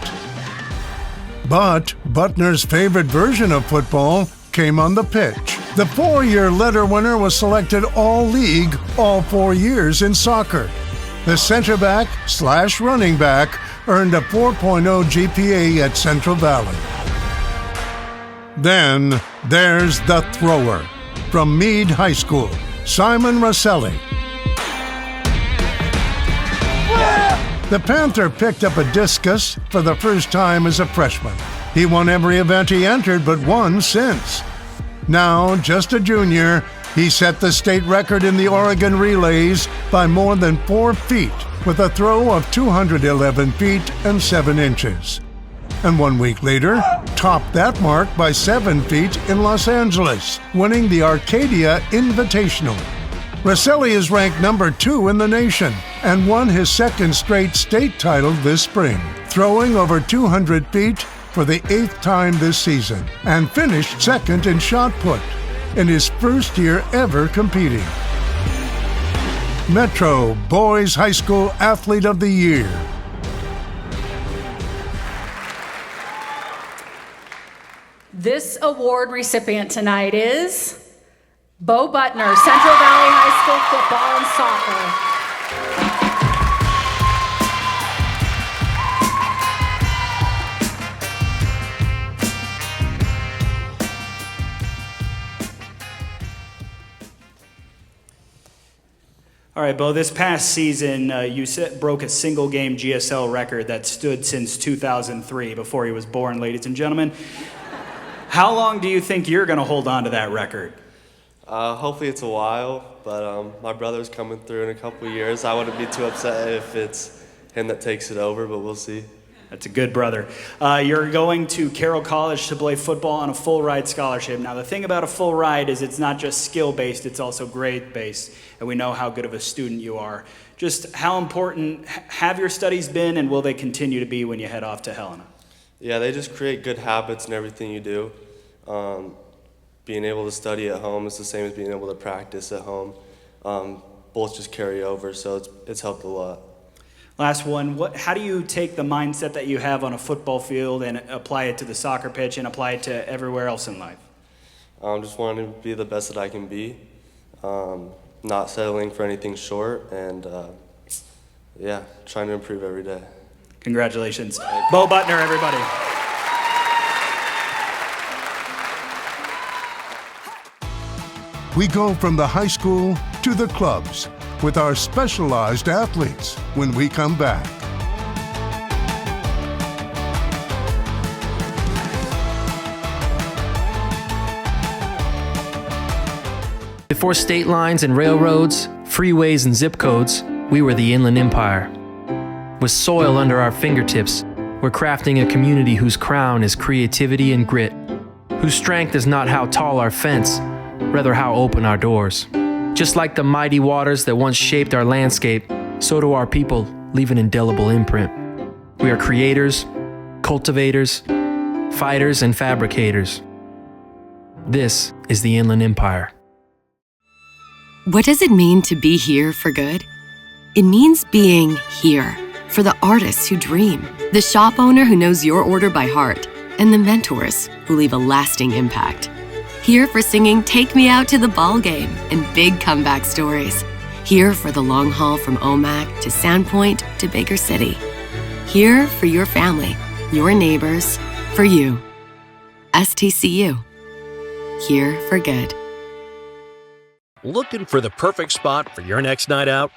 But Butner's favorite version of football came on the pitch. The 4-year letter winner was selected All-League all 4 years in soccer. The center back / running back earned a 4.0 GPA at Central Valley. Then there's the thrower from Meade High School, Simon Rosselli. The Panther picked up a discus for the first time as a freshman. He won every event he entered, but won since. Now, just a junior, he set the state record in the Oregon relays by more than 4 feet with a throw of 211 feet and 7 inches. And 1 week later, topped that mark by 7 feet in Los Angeles, winning the Arcadia Invitational. Rosselli is ranked number 2 in the nation and won his 2nd straight state title this spring, throwing over 200 feet for the 8th time this season, and finished 2nd in shot put in his first year ever competing. Metro Boys High School Athlete of the Year. This award recipient tonight is Bo Butner, Central Valley High School football and soccer. All right, Bo, this past season, you broke a single-game GSL record that stood since 2003, before he was born, ladies and gentlemen. How long do you think you're going to hold on to that record? Hopefully it's a while, but my brother's coming through in a couple years. I wouldn't be too upset if it's him that takes it over, but we'll see. That's a good brother. You're going to Carroll College to play football on a full-ride scholarship. Now, the thing about a full ride is it's not just skill-based, it's also grade-based, and we know how good of a student you are. Just how important have your studies been, and will they continue to be when you head off to Helena? Yeah, they just create good habits in everything you do. Being able to study at home is the same as being able to practice at home. Both just carry over, so it's helped a lot. Last one, how do you take the mindset that you have on a football field and apply it to the soccer pitch and apply it to everywhere else in life? Just wanting to be the best that I can be, not settling for anything short, and yeah, trying to improve every day. Congratulations. Bo Butner, everybody. We go from the high school to the clubs with our specialized athletes when we come back. Before state lines and railroads, freeways and zip codes, we were the Inland Empire. With soil under our fingertips, we're crafting a community whose crown is creativity and grit, whose strength is not how tall our fence, rather how open our doors. Just like the mighty waters that once shaped our landscape, so do our people leave an indelible imprint. We are creators, cultivators, fighters, and fabricators. This is the Inland Empire. What does it mean to be here for good? It means being here for the artists who dream, the shop owner who knows your order by heart, and the mentors who leave a lasting impact. Here for singing Take Me Out to the Ball Game and big comeback stories. Here for the long haul from Omak to Sandpoint to Baker City. Here for your family, your neighbors, for you. STCU. Here for good. Looking for the perfect spot for your next night out?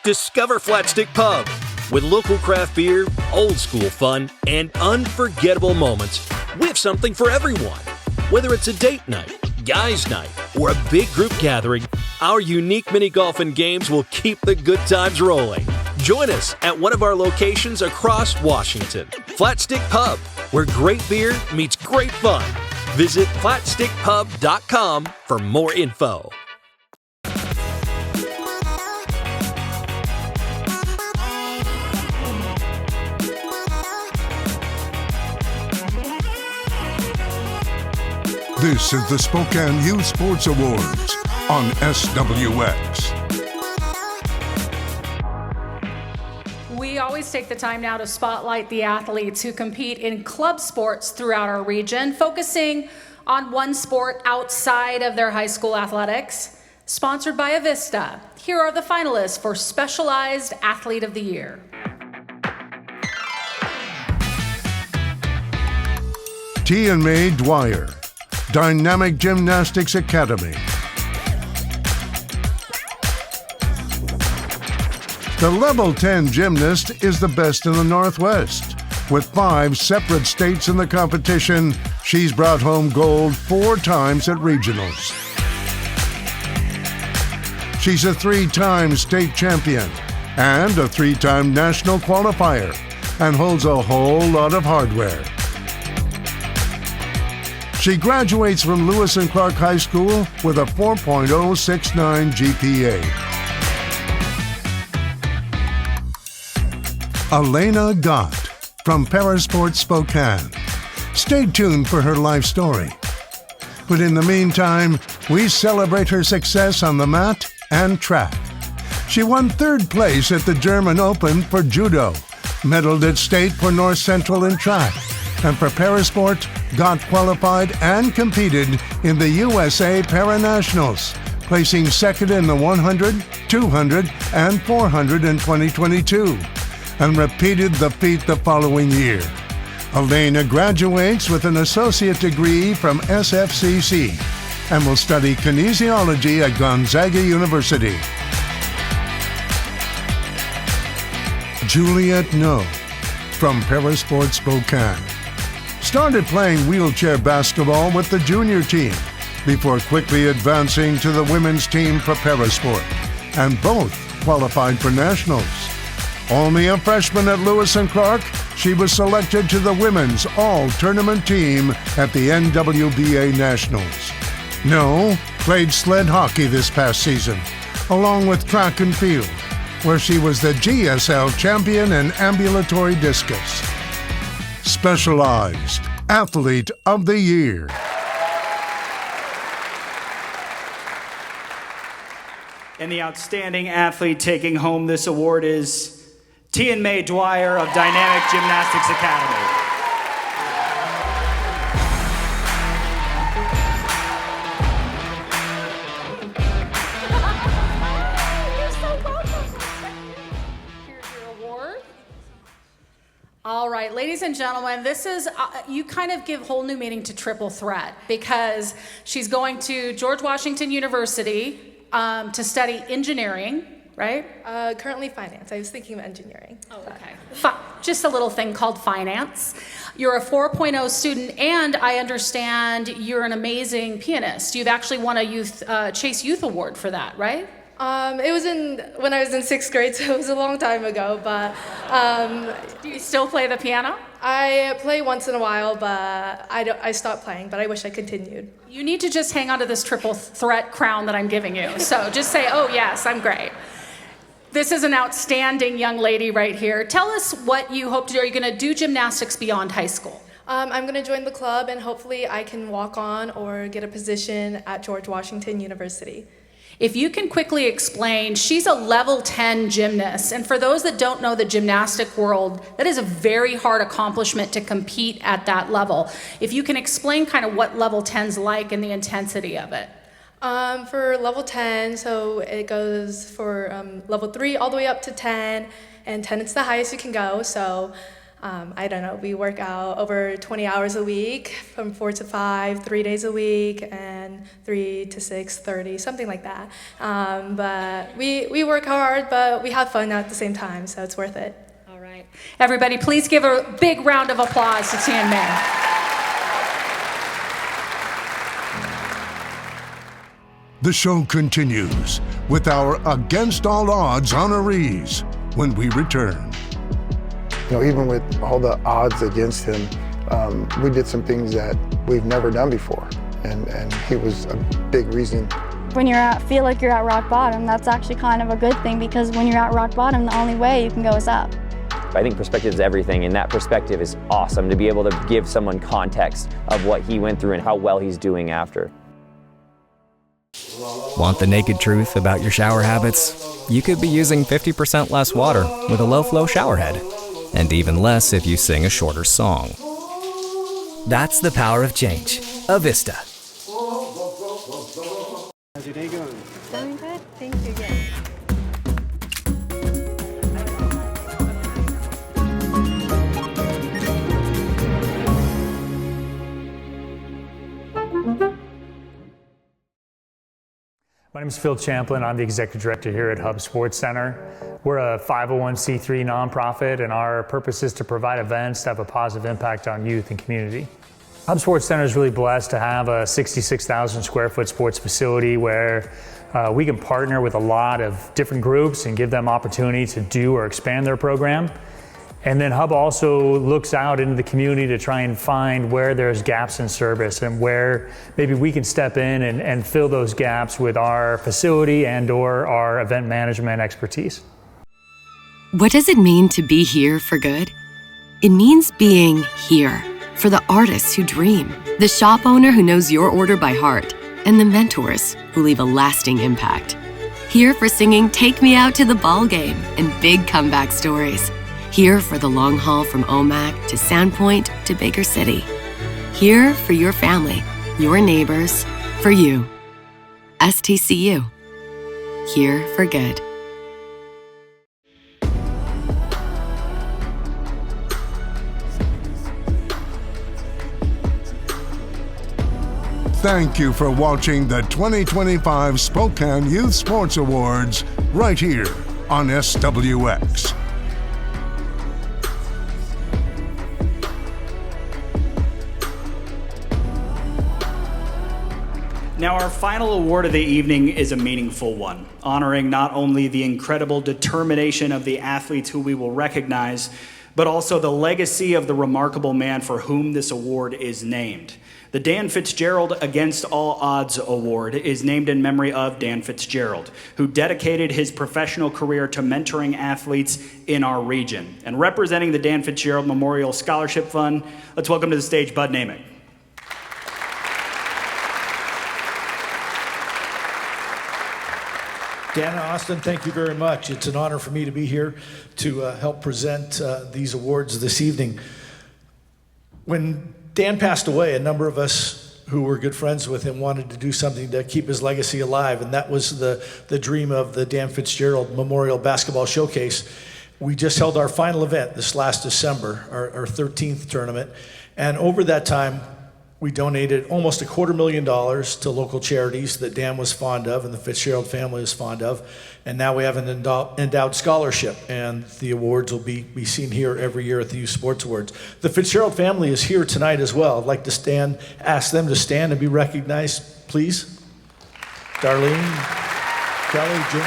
Discover Flat Stick Pub. With local craft beer, old school fun, and unforgettable moments, we have something for everyone. Whether it's a date night, guys' night, or a big group gathering, our unique mini golf and games will keep the good times rolling. Join us at one of our locations across Washington. Flat Stick Pub, where great beer meets great fun. Visit flatstickpub.com for more info. This is the Spokane Youth Sports Awards on SWX. We always take the time now to spotlight the athletes who compete in club sports throughout our region, focusing on one sport outside of their high school athletics. Sponsored by Avista, here are the finalists for Specialized Athlete of the Year. Tia Dwyer, Dynamic Gymnastics Academy. The Level 10 gymnast is the best in the Northwest. With 5 separate states in the competition, she's brought home gold 4 times at regionals. She's a 3-time state champion and a 3-time national qualifier and holds a whole lot of hardware. She graduates from Lewis and Clark High School with a 4.069 GPA. Elena Gott from Parasport Spokane. Stay tuned for her life story. But in the meantime, we celebrate her success on the mat and track. She won 3rd place at the German Open for judo, medaled at state for North Central in track, and for Parasport, Gott qualified and competed in the USA Paranationals, placing 2nd in the 100, 200, and 400 in 2022, and repeated the feat the following year. Elena graduates with an associate degree from SFCC and will study kinesiology at Gonzaga University. Juliet No from Parasport Spokane. Started playing wheelchair basketball with the junior team before quickly advancing to the women's team for Parasport, and both qualified for nationals. Only a freshman at Lewis and Clark, she was selected to the women's all-tournament team at the NWBA Nationals. No played sled hockey this past season, along with track and field, where she was the GSL champion in ambulatory discus. Specialized Athlete of the Year. And the outstanding athlete taking home this award is Tia Dwyer of Dynamic Gymnastics Academy. All right, ladies and gentlemen, this is, you kind of give whole new meaning to triple threat because she's going to George Washington University to study engineering, right? Currently finance. I was thinking of engineering. Oh, okay. Just a little thing called finance. You're a 4.0 student, and I understand you're an amazing pianist. You've actually won a Chase Youth Award for that, right? It was when I was in 6th grade, so it was a long time ago, but... Do you still play the piano? I play once in a while, but I stopped playing, but I wish I continued. You need to just hang on to this triple threat crown that I'm giving you. So just say, oh yes, I'm great. This is an outstanding young lady right here. Tell us what you hope to do. Are you going to do gymnastics beyond high school? I'm going to join the club, and hopefully I can walk on or get a position at George Washington University. If you can quickly explain, she's a level 10 gymnast. And for those that don't know the gymnastic world, that is a very hard accomplishment to compete at that level. If you can explain kind of what level 10's like and the intensity of it. For level 10, so it goes for level 3 all the way up to 10, and 10 is the highest you can go. So I don't know, we work out over 20 hours a week from 4 to 5, 3 days a week, and 3 to 6, 30, something like that. But we work hard, but we have fun at the same time, so it's worth it. All right. Everybody, please give a big round of applause to Tian Mei. The show continues with our Against All Odds honorees when we return. You know, even with all the odds against him, we did some things that we've never done before, and he was a big reason. When feel like you're at rock bottom, that's actually kind of a good thing, because when you're at rock bottom, the only way you can go is up. I think perspective is everything, and that perspective is awesome to be able to give someone context of what he went through and how well he's doing after. Want the naked truth about your shower habits? You could be using 50% less water with a low-flow shower head, and even less if you sing a shorter song. That's the power of change. Avista. How's your day going? Going good, thank you again. My name is Phil Champlin. I'm the executive director here at Hub Sports Center. We're a 501c3 nonprofit, and our purpose is to provide events that have a positive impact on youth and community. Hub Sports Center is really blessed to have a 66,000 square foot sports facility where we can partner with a lot of different groups and give them opportunity to do or expand their program. And then Hub also looks out into the community to try and find where there's gaps in service and where maybe we can step in and fill those gaps with our facility and or our event management expertise. What does it mean to be here for good? It means being here for the artists who dream, the shop owner who knows your order by heart, and the mentors who leave a lasting impact. Here for singing Take Me Out to the Ball Game and big comeback stories. Here for the long haul from Omak to Sandpoint to Baker City. Here for your family, your neighbors, for you. STCU. Here for good. Thank you for watching the 2025 Spokane Youth Sports Awards right here on SWX. Now, our final award of the evening is a meaningful one, honoring not only the incredible determination of the athletes who we will recognize, but also the legacy of the remarkable man for whom this award is named. The Dan Fitzgerald Against All Odds Award is named in memory of Dan Fitzgerald, who dedicated his professional career to mentoring athletes in our region. And representing the Dan Fitzgerald Memorial Scholarship Fund, let's welcome to the stage Bud Namick. Dan and Austin, thank you very much. It's an honor for me to be here to help present these awards this evening. When Dan passed away, a number of us who were good friends with him wanted to do something to keep his legacy alive, and that was the dream of the Dan Fitzgerald Memorial Basketball Showcase. We just held our final event this last December, our 13th tournament, and over that time, we donated almost $250,000 to local charities that Dan was fond of and the Fitzgerald family is fond of. And now we have an endowed scholarship, and the awards will be seen here every year at the Youth Sports Awards. The Fitzgerald family is here tonight as well. I'd like to ask them to stand and be recognized, please. Darlene, Kelly, Jim.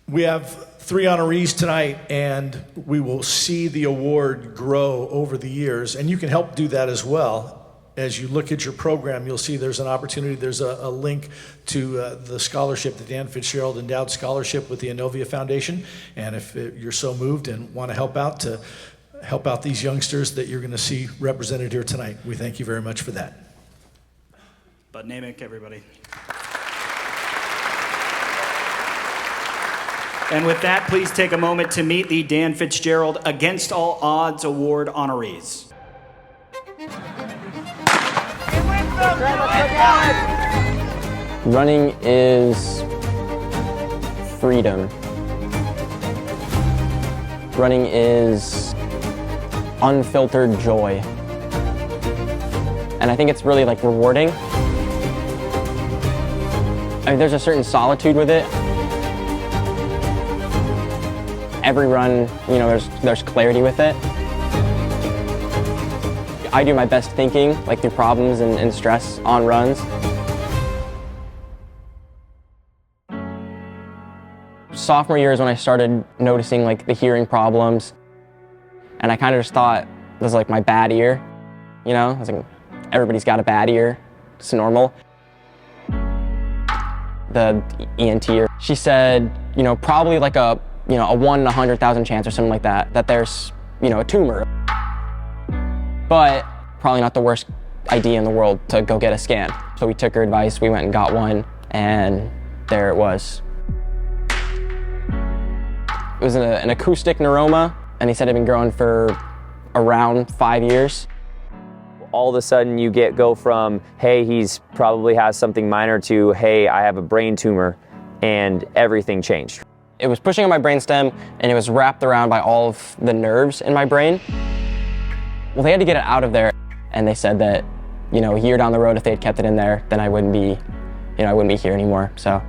We have 3 honorees tonight, and we will see the award grow over the years, and you can help do that as well. As you look at your program, you'll see there's an opportunity, there's a link to the scholarship, the Dan Fitzgerald Endowed Scholarship with the Inovia Foundation, and if you're so moved and want to help out to help out these youngsters that you're going to see represented here tonight. We thank you very much for that. Bud Namick, everybody. And with that, please take a moment to meet the Dan Fitzgerald Against All Odds Award honorees. Running is freedom. Running is unfiltered joy. And I think it's really like rewarding. I mean, there's a certain solitude with it. Every run, you know, there's clarity with it. I do my best thinking, like through problems and stress on runs. Sophomore year is when I started noticing like the hearing problems, and I kind of just thought it was like my bad ear, you know? I was like, everybody's got a bad ear, it's normal. The ENT, she said, you know, probably like a 1 in 100,000 chance or something like that, that there's, you know, a tumor. But probably not the worst idea in the world to go get a scan. So we took her advice, we went and got one, and there it was. It was an acoustic neuroma, and he said it had been growing for around 5 years. All of a sudden you go from, hey, he's probably has something minor to, hey, I have a brain tumor, and everything changed. It was pushing on my brainstem, and it was wrapped around by all of the nerves in my brain. Well, they had to get it out of there, and they said that, you know, a year down the road, if they had kept it in there, then I wouldn't be here anymore, so.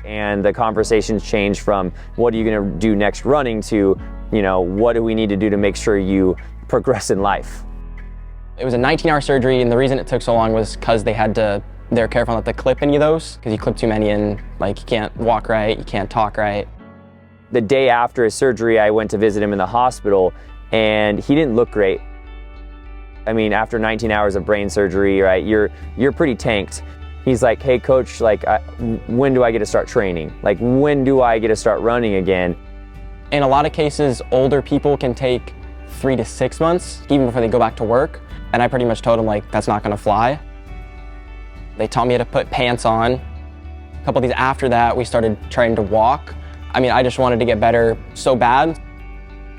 And the conversations changed from, what are you gonna do next running to, you know, what do we need to do to make sure you progress in life? It was a 19-hour surgery, and the reason it took so long was because they're careful not to clip any of those, because you clip too many and like you can't walk right, you can't talk right. The day after his surgery, I went to visit him in the hospital, and he didn't look great. I mean, after 19 hours of brain surgery, right, you're pretty tanked. He's like, hey coach, like, when do I get to start training? Like, when do I get to start running again? In a lot of cases, older people can take 3 to 6 months, even before they go back to work. And I pretty much told him, like, that's not gonna fly. They taught me to put pants on. A couple days after that, we started trying to walk. I mean, I just wanted to get better so bad.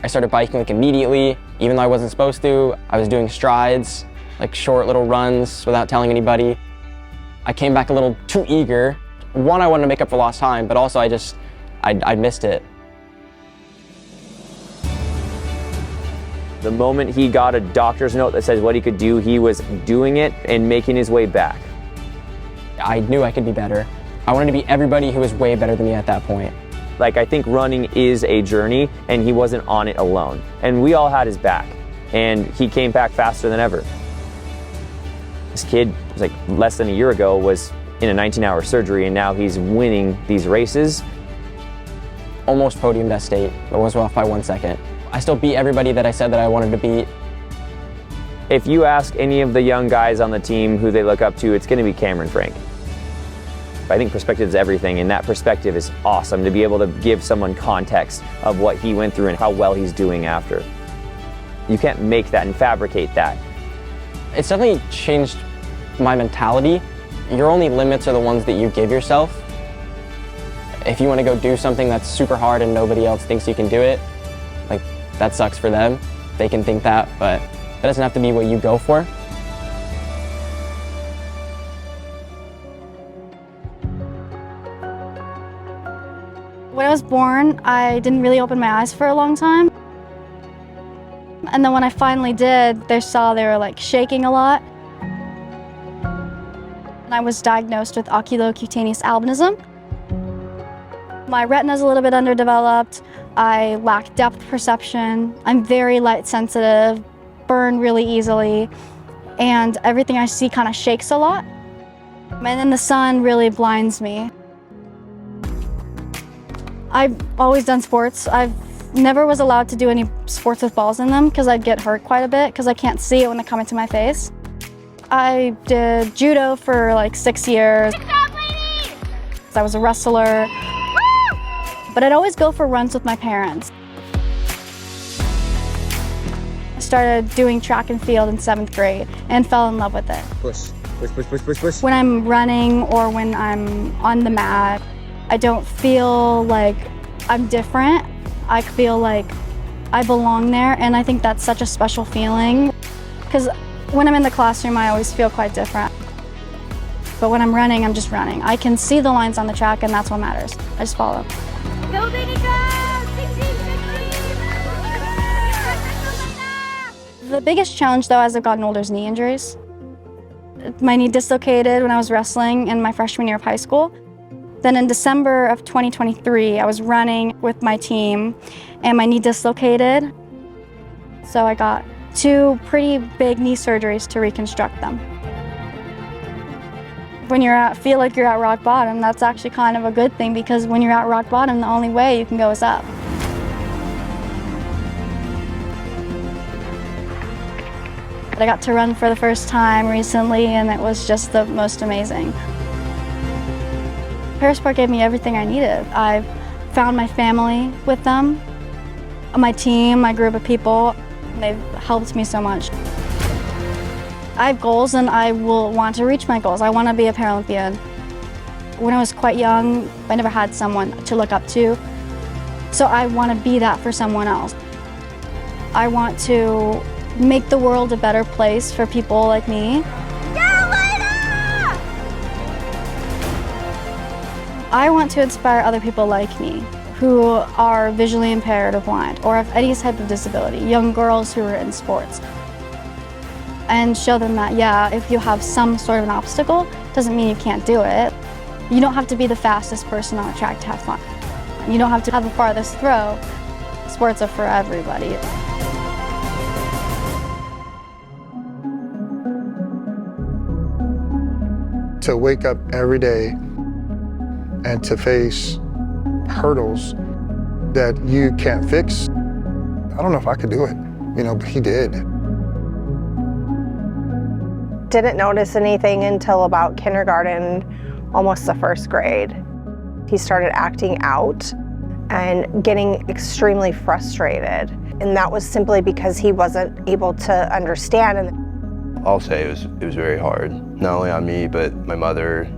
I started biking like immediately, even though I wasn't supposed to. I was doing strides, like short little runs without telling anybody. I came back a little too eager. One, I wanted to make up for lost time, but also I missed it. The moment he got a doctor's note that says what he could do, he was doing it and making his way back. I knew I could be better. I wanted to be everybody who was way better than me at that point. Like, I think running is a journey, and he wasn't on it alone. And we all had his back, and he came back faster than ever. This kid, was like less than a year ago, was in a 19-hour surgery, and now he's winning these races. Almost podium best state, but was off by 1 second. I still beat everybody that I said that I wanted to beat. If you ask any of the young guys on the team who they look up to, it's going to be Cameron Frank. I think perspective is everything, and that perspective is awesome, to be able to give someone context of what he went through and how well he's doing after. You can't make that and fabricate that. It's definitely changed my mentality. Your only limits are the ones that you give yourself. If you want to go do something that's super hard and nobody else thinks you can do it, like, that sucks for them. They can think that, but that doesn't have to be what you go for. When I was born, I didn't really open my eyes for a long time. And then when I finally did, they were like shaking a lot. And I was diagnosed with oculocutaneous albinism. My retina's a little bit underdeveloped. I lack depth perception. I'm very light sensitive, burn really easily, and everything I see kind of shakes a lot. And then the sun really blinds me. I've always done sports. I've never was allowed to do any sports with balls in them because I'd get hurt quite a bit because I can't see it when they come into my face. I did judo for like 6 years. I was a wrestler. But I'd always go for runs with my parents. started doing track and field in 7th grade and fell in love with it. Push, push, push, push, push, push. When I'm running or when I'm on the mat, I don't feel like I'm different. I feel like I belong there, and I think that's such a special feeling. Because when I'm in the classroom, I always feel quite different. But when I'm running, I'm just running. I can see the lines on the track, and that's what matters. I just follow. Go, baby, go! 16, 16. The biggest challenge, though, as I've gotten older is knee injuries. My knee dislocated when I was wrestling in my freshman year of high school. Then in December of 2023, I was running with my team and my knee dislocated. So I got 2 pretty big knee surgeries to reconstruct them. When feel like you're at rock bottom, that's actually kind of a good thing, because when you're at rock bottom, the only way you can go is up. I got to run for the first time recently, and it was just the most amazing. Parasport gave me everything I needed. I found my family with them, my team, my group of people. They've helped me so much. I have goals, and I will want to reach my goals. I want to be a Paralympian. When I was quite young, I never had someone to look up to, so I want to be that for someone else. I want to make the world a better place for people like me. I want to inspire other people like me who are visually impaired or blind or have any type of disability, young girls who are in sports, and show them that, yeah, if you have some sort of an obstacle, doesn't mean you can't do it. You don't have to be the fastest person on a track to have fun. You don't have to have the farthest throw. Sports are for everybody. To wake up every day and to face hurdles that you can't fix, I don't know if I could do it, but he did. Didn't notice anything until about kindergarten, almost the 1st grade. He started acting out and getting extremely frustrated. And that was simply because he wasn't able to understand. I'll say it was very hard, not only on me, but my mother.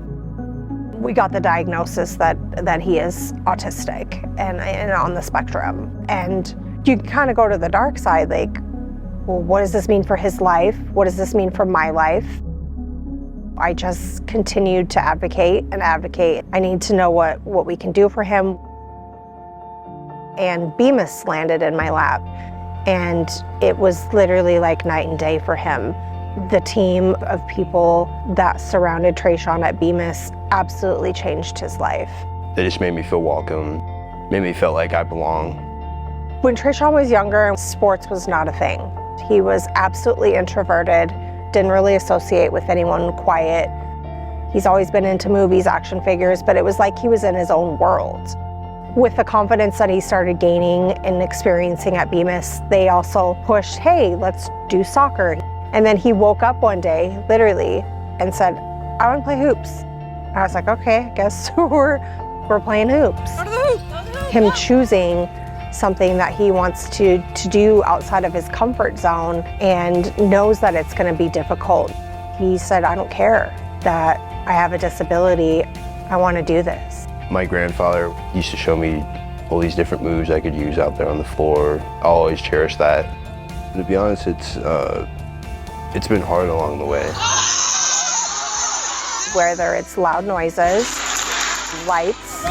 We got the diagnosis that he is autistic and on the spectrum. And you kind of go to the dark side, like, well, what does this mean for his life? What does this mean for my life? I just continued to advocate and advocate. I need to know what we can do for him. And Bemis landed in my lap, and it was literally like night and day for him. The team of people that surrounded Trayshawn at Bemis absolutely changed his life. They just made me feel welcome, made me feel like I belong. When Trayshawn was younger, sports was not a thing. He was absolutely introverted, didn't really associate with anyone quiet. He's always been into movies, action figures, but it was like he was in his own world. With the confidence that he started gaining and experiencing at Bemis, they also pushed, hey, let's do soccer. And then he woke up one day, literally, and said, I want to play hoops. And I was like, okay, I guess we're playing hoops. Him choosing something that he wants to do outside of his comfort zone and knows that it's going to be difficult. He said, I don't care that I have a disability. I want to do this. My grandfather used to show me all these different moves I could use out there on the floor. I'll always cherish that. To be honest, it's been hard along the way. Whether it's loud noises, lights.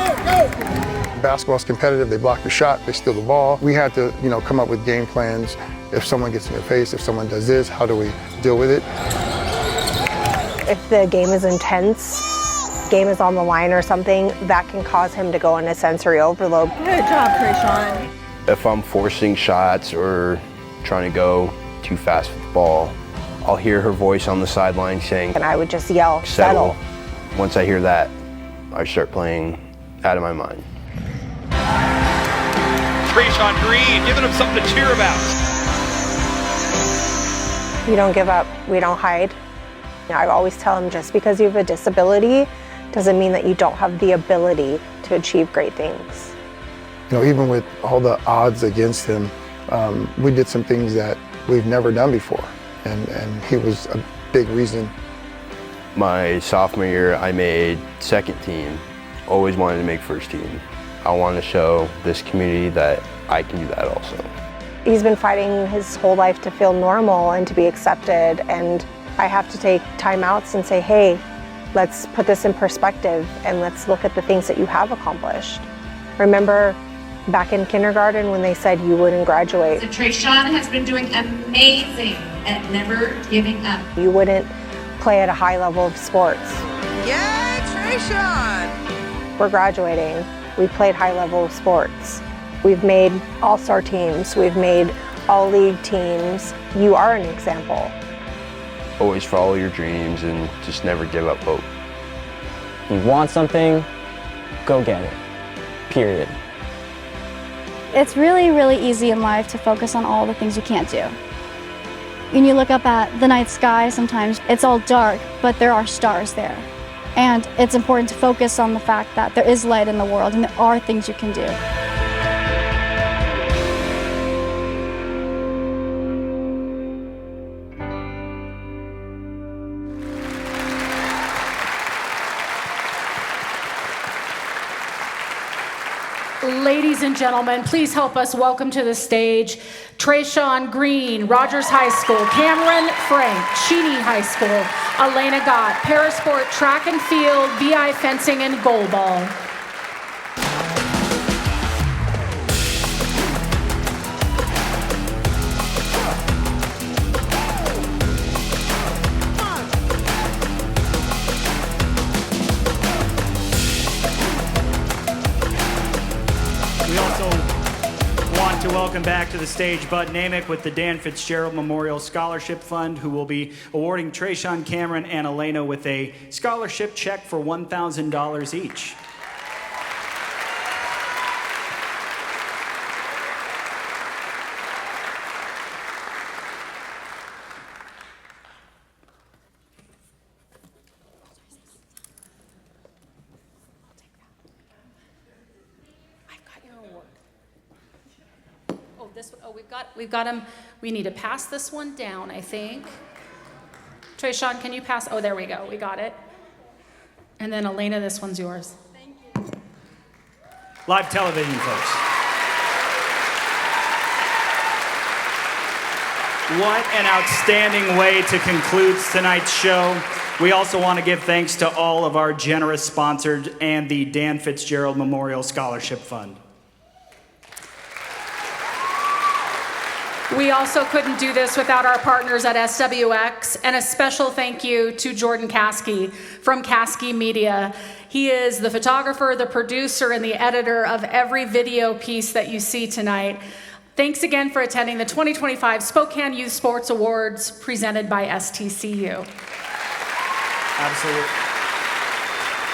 Basketball's competitive, they block your shot, they steal the ball. We had to, come up with game plans. If someone gets in your face, if someone does this, how do we deal with it? If the game is intense, game is on the line or something, that can cause him to go into sensory overload. Good job, Trayshawn. If I'm forcing shots or trying to go too fast with the ball, I'll hear her voice on the sideline saying, and I would just yell, settle. Once I hear that, I start playing out of my mind. Trayshawn Green, giving him something to cheer about. We don't give up, we don't hide. I always tell him, just because you have a disability doesn't mean that you don't have the ability to achieve great things. Even with all the odds against him, we did some things that we've never done before. And he was a big reason. My sophomore year, I made second team. Always wanted to make first team. I want to show this community that I can do that also. He's been fighting his whole life to feel normal and to be accepted, and I have to take timeouts and say, hey, let's put this in perspective and let's look at the things that you have accomplished. Remember back in kindergarten when they said you wouldn't graduate? So Trayshawn has been doing amazing at never giving up. You wouldn't play at a high level of sports. Yay, Trayshawn! We're graduating. We played high level of sports. We've made all-star teams. We've made all-league teams. You are an example. Always follow your dreams and just never give up hope. You want something, go get it. Period. It's really, really easy in life to focus on all the things you can't do. When you look up at the night sky, sometimes it's all dark, but there are stars there. And it's important to focus on the fact that there is light in the world and there are things you can do. Ladies and gentlemen, please help us welcome to the stage Trayshawn Green, Rogers High School, Cameron Frank, Cheney High School, Elena Gott, Parasport, Track and Field, VI Fencing, and Goalball. Welcome back to the stage Bud Namick with the Dan Fitzgerald Memorial Scholarship Fund, who will be awarding Trayshawn, Cameron, and Elena with a scholarship check for $1,000 each. We've got him. We need to pass this one down, I think. Trayshawn, can you pass? Oh, there we go. We got it. And then Elena, this one's yours. Thank you. Live television, folks. What an outstanding way to conclude tonight's show. We also want to give thanks to all of our generous sponsors and the Dan Fitzgerald Memorial Scholarship Fund. We also couldn't do this without our partners at SWX, and a special thank you to Jordan Caskey from Caskey Media. He is the photographer, the producer, and the editor of every video piece that you see tonight. Thanks again for attending the 2025 Spokane Youth Sports Awards presented by STCU. Absolutely.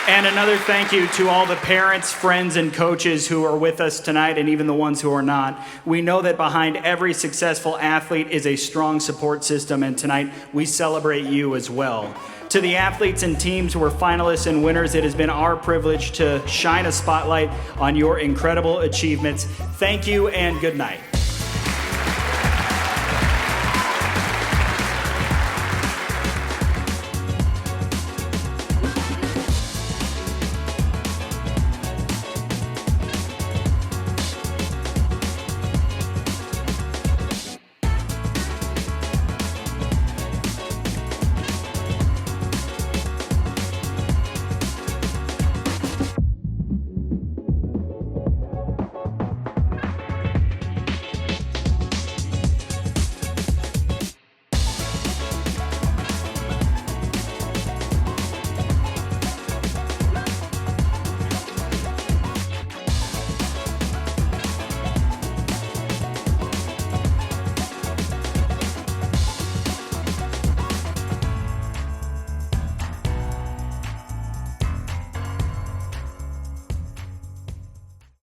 And another thank you to all the parents, friends, and coaches who are with us tonight, and even the ones who are not. We know that behind every successful athlete is a strong support system, and tonight we celebrate you as well. To the athletes and teams who are finalists and winners, it has been our privilege to shine a spotlight on your incredible achievements. Thank you and good night.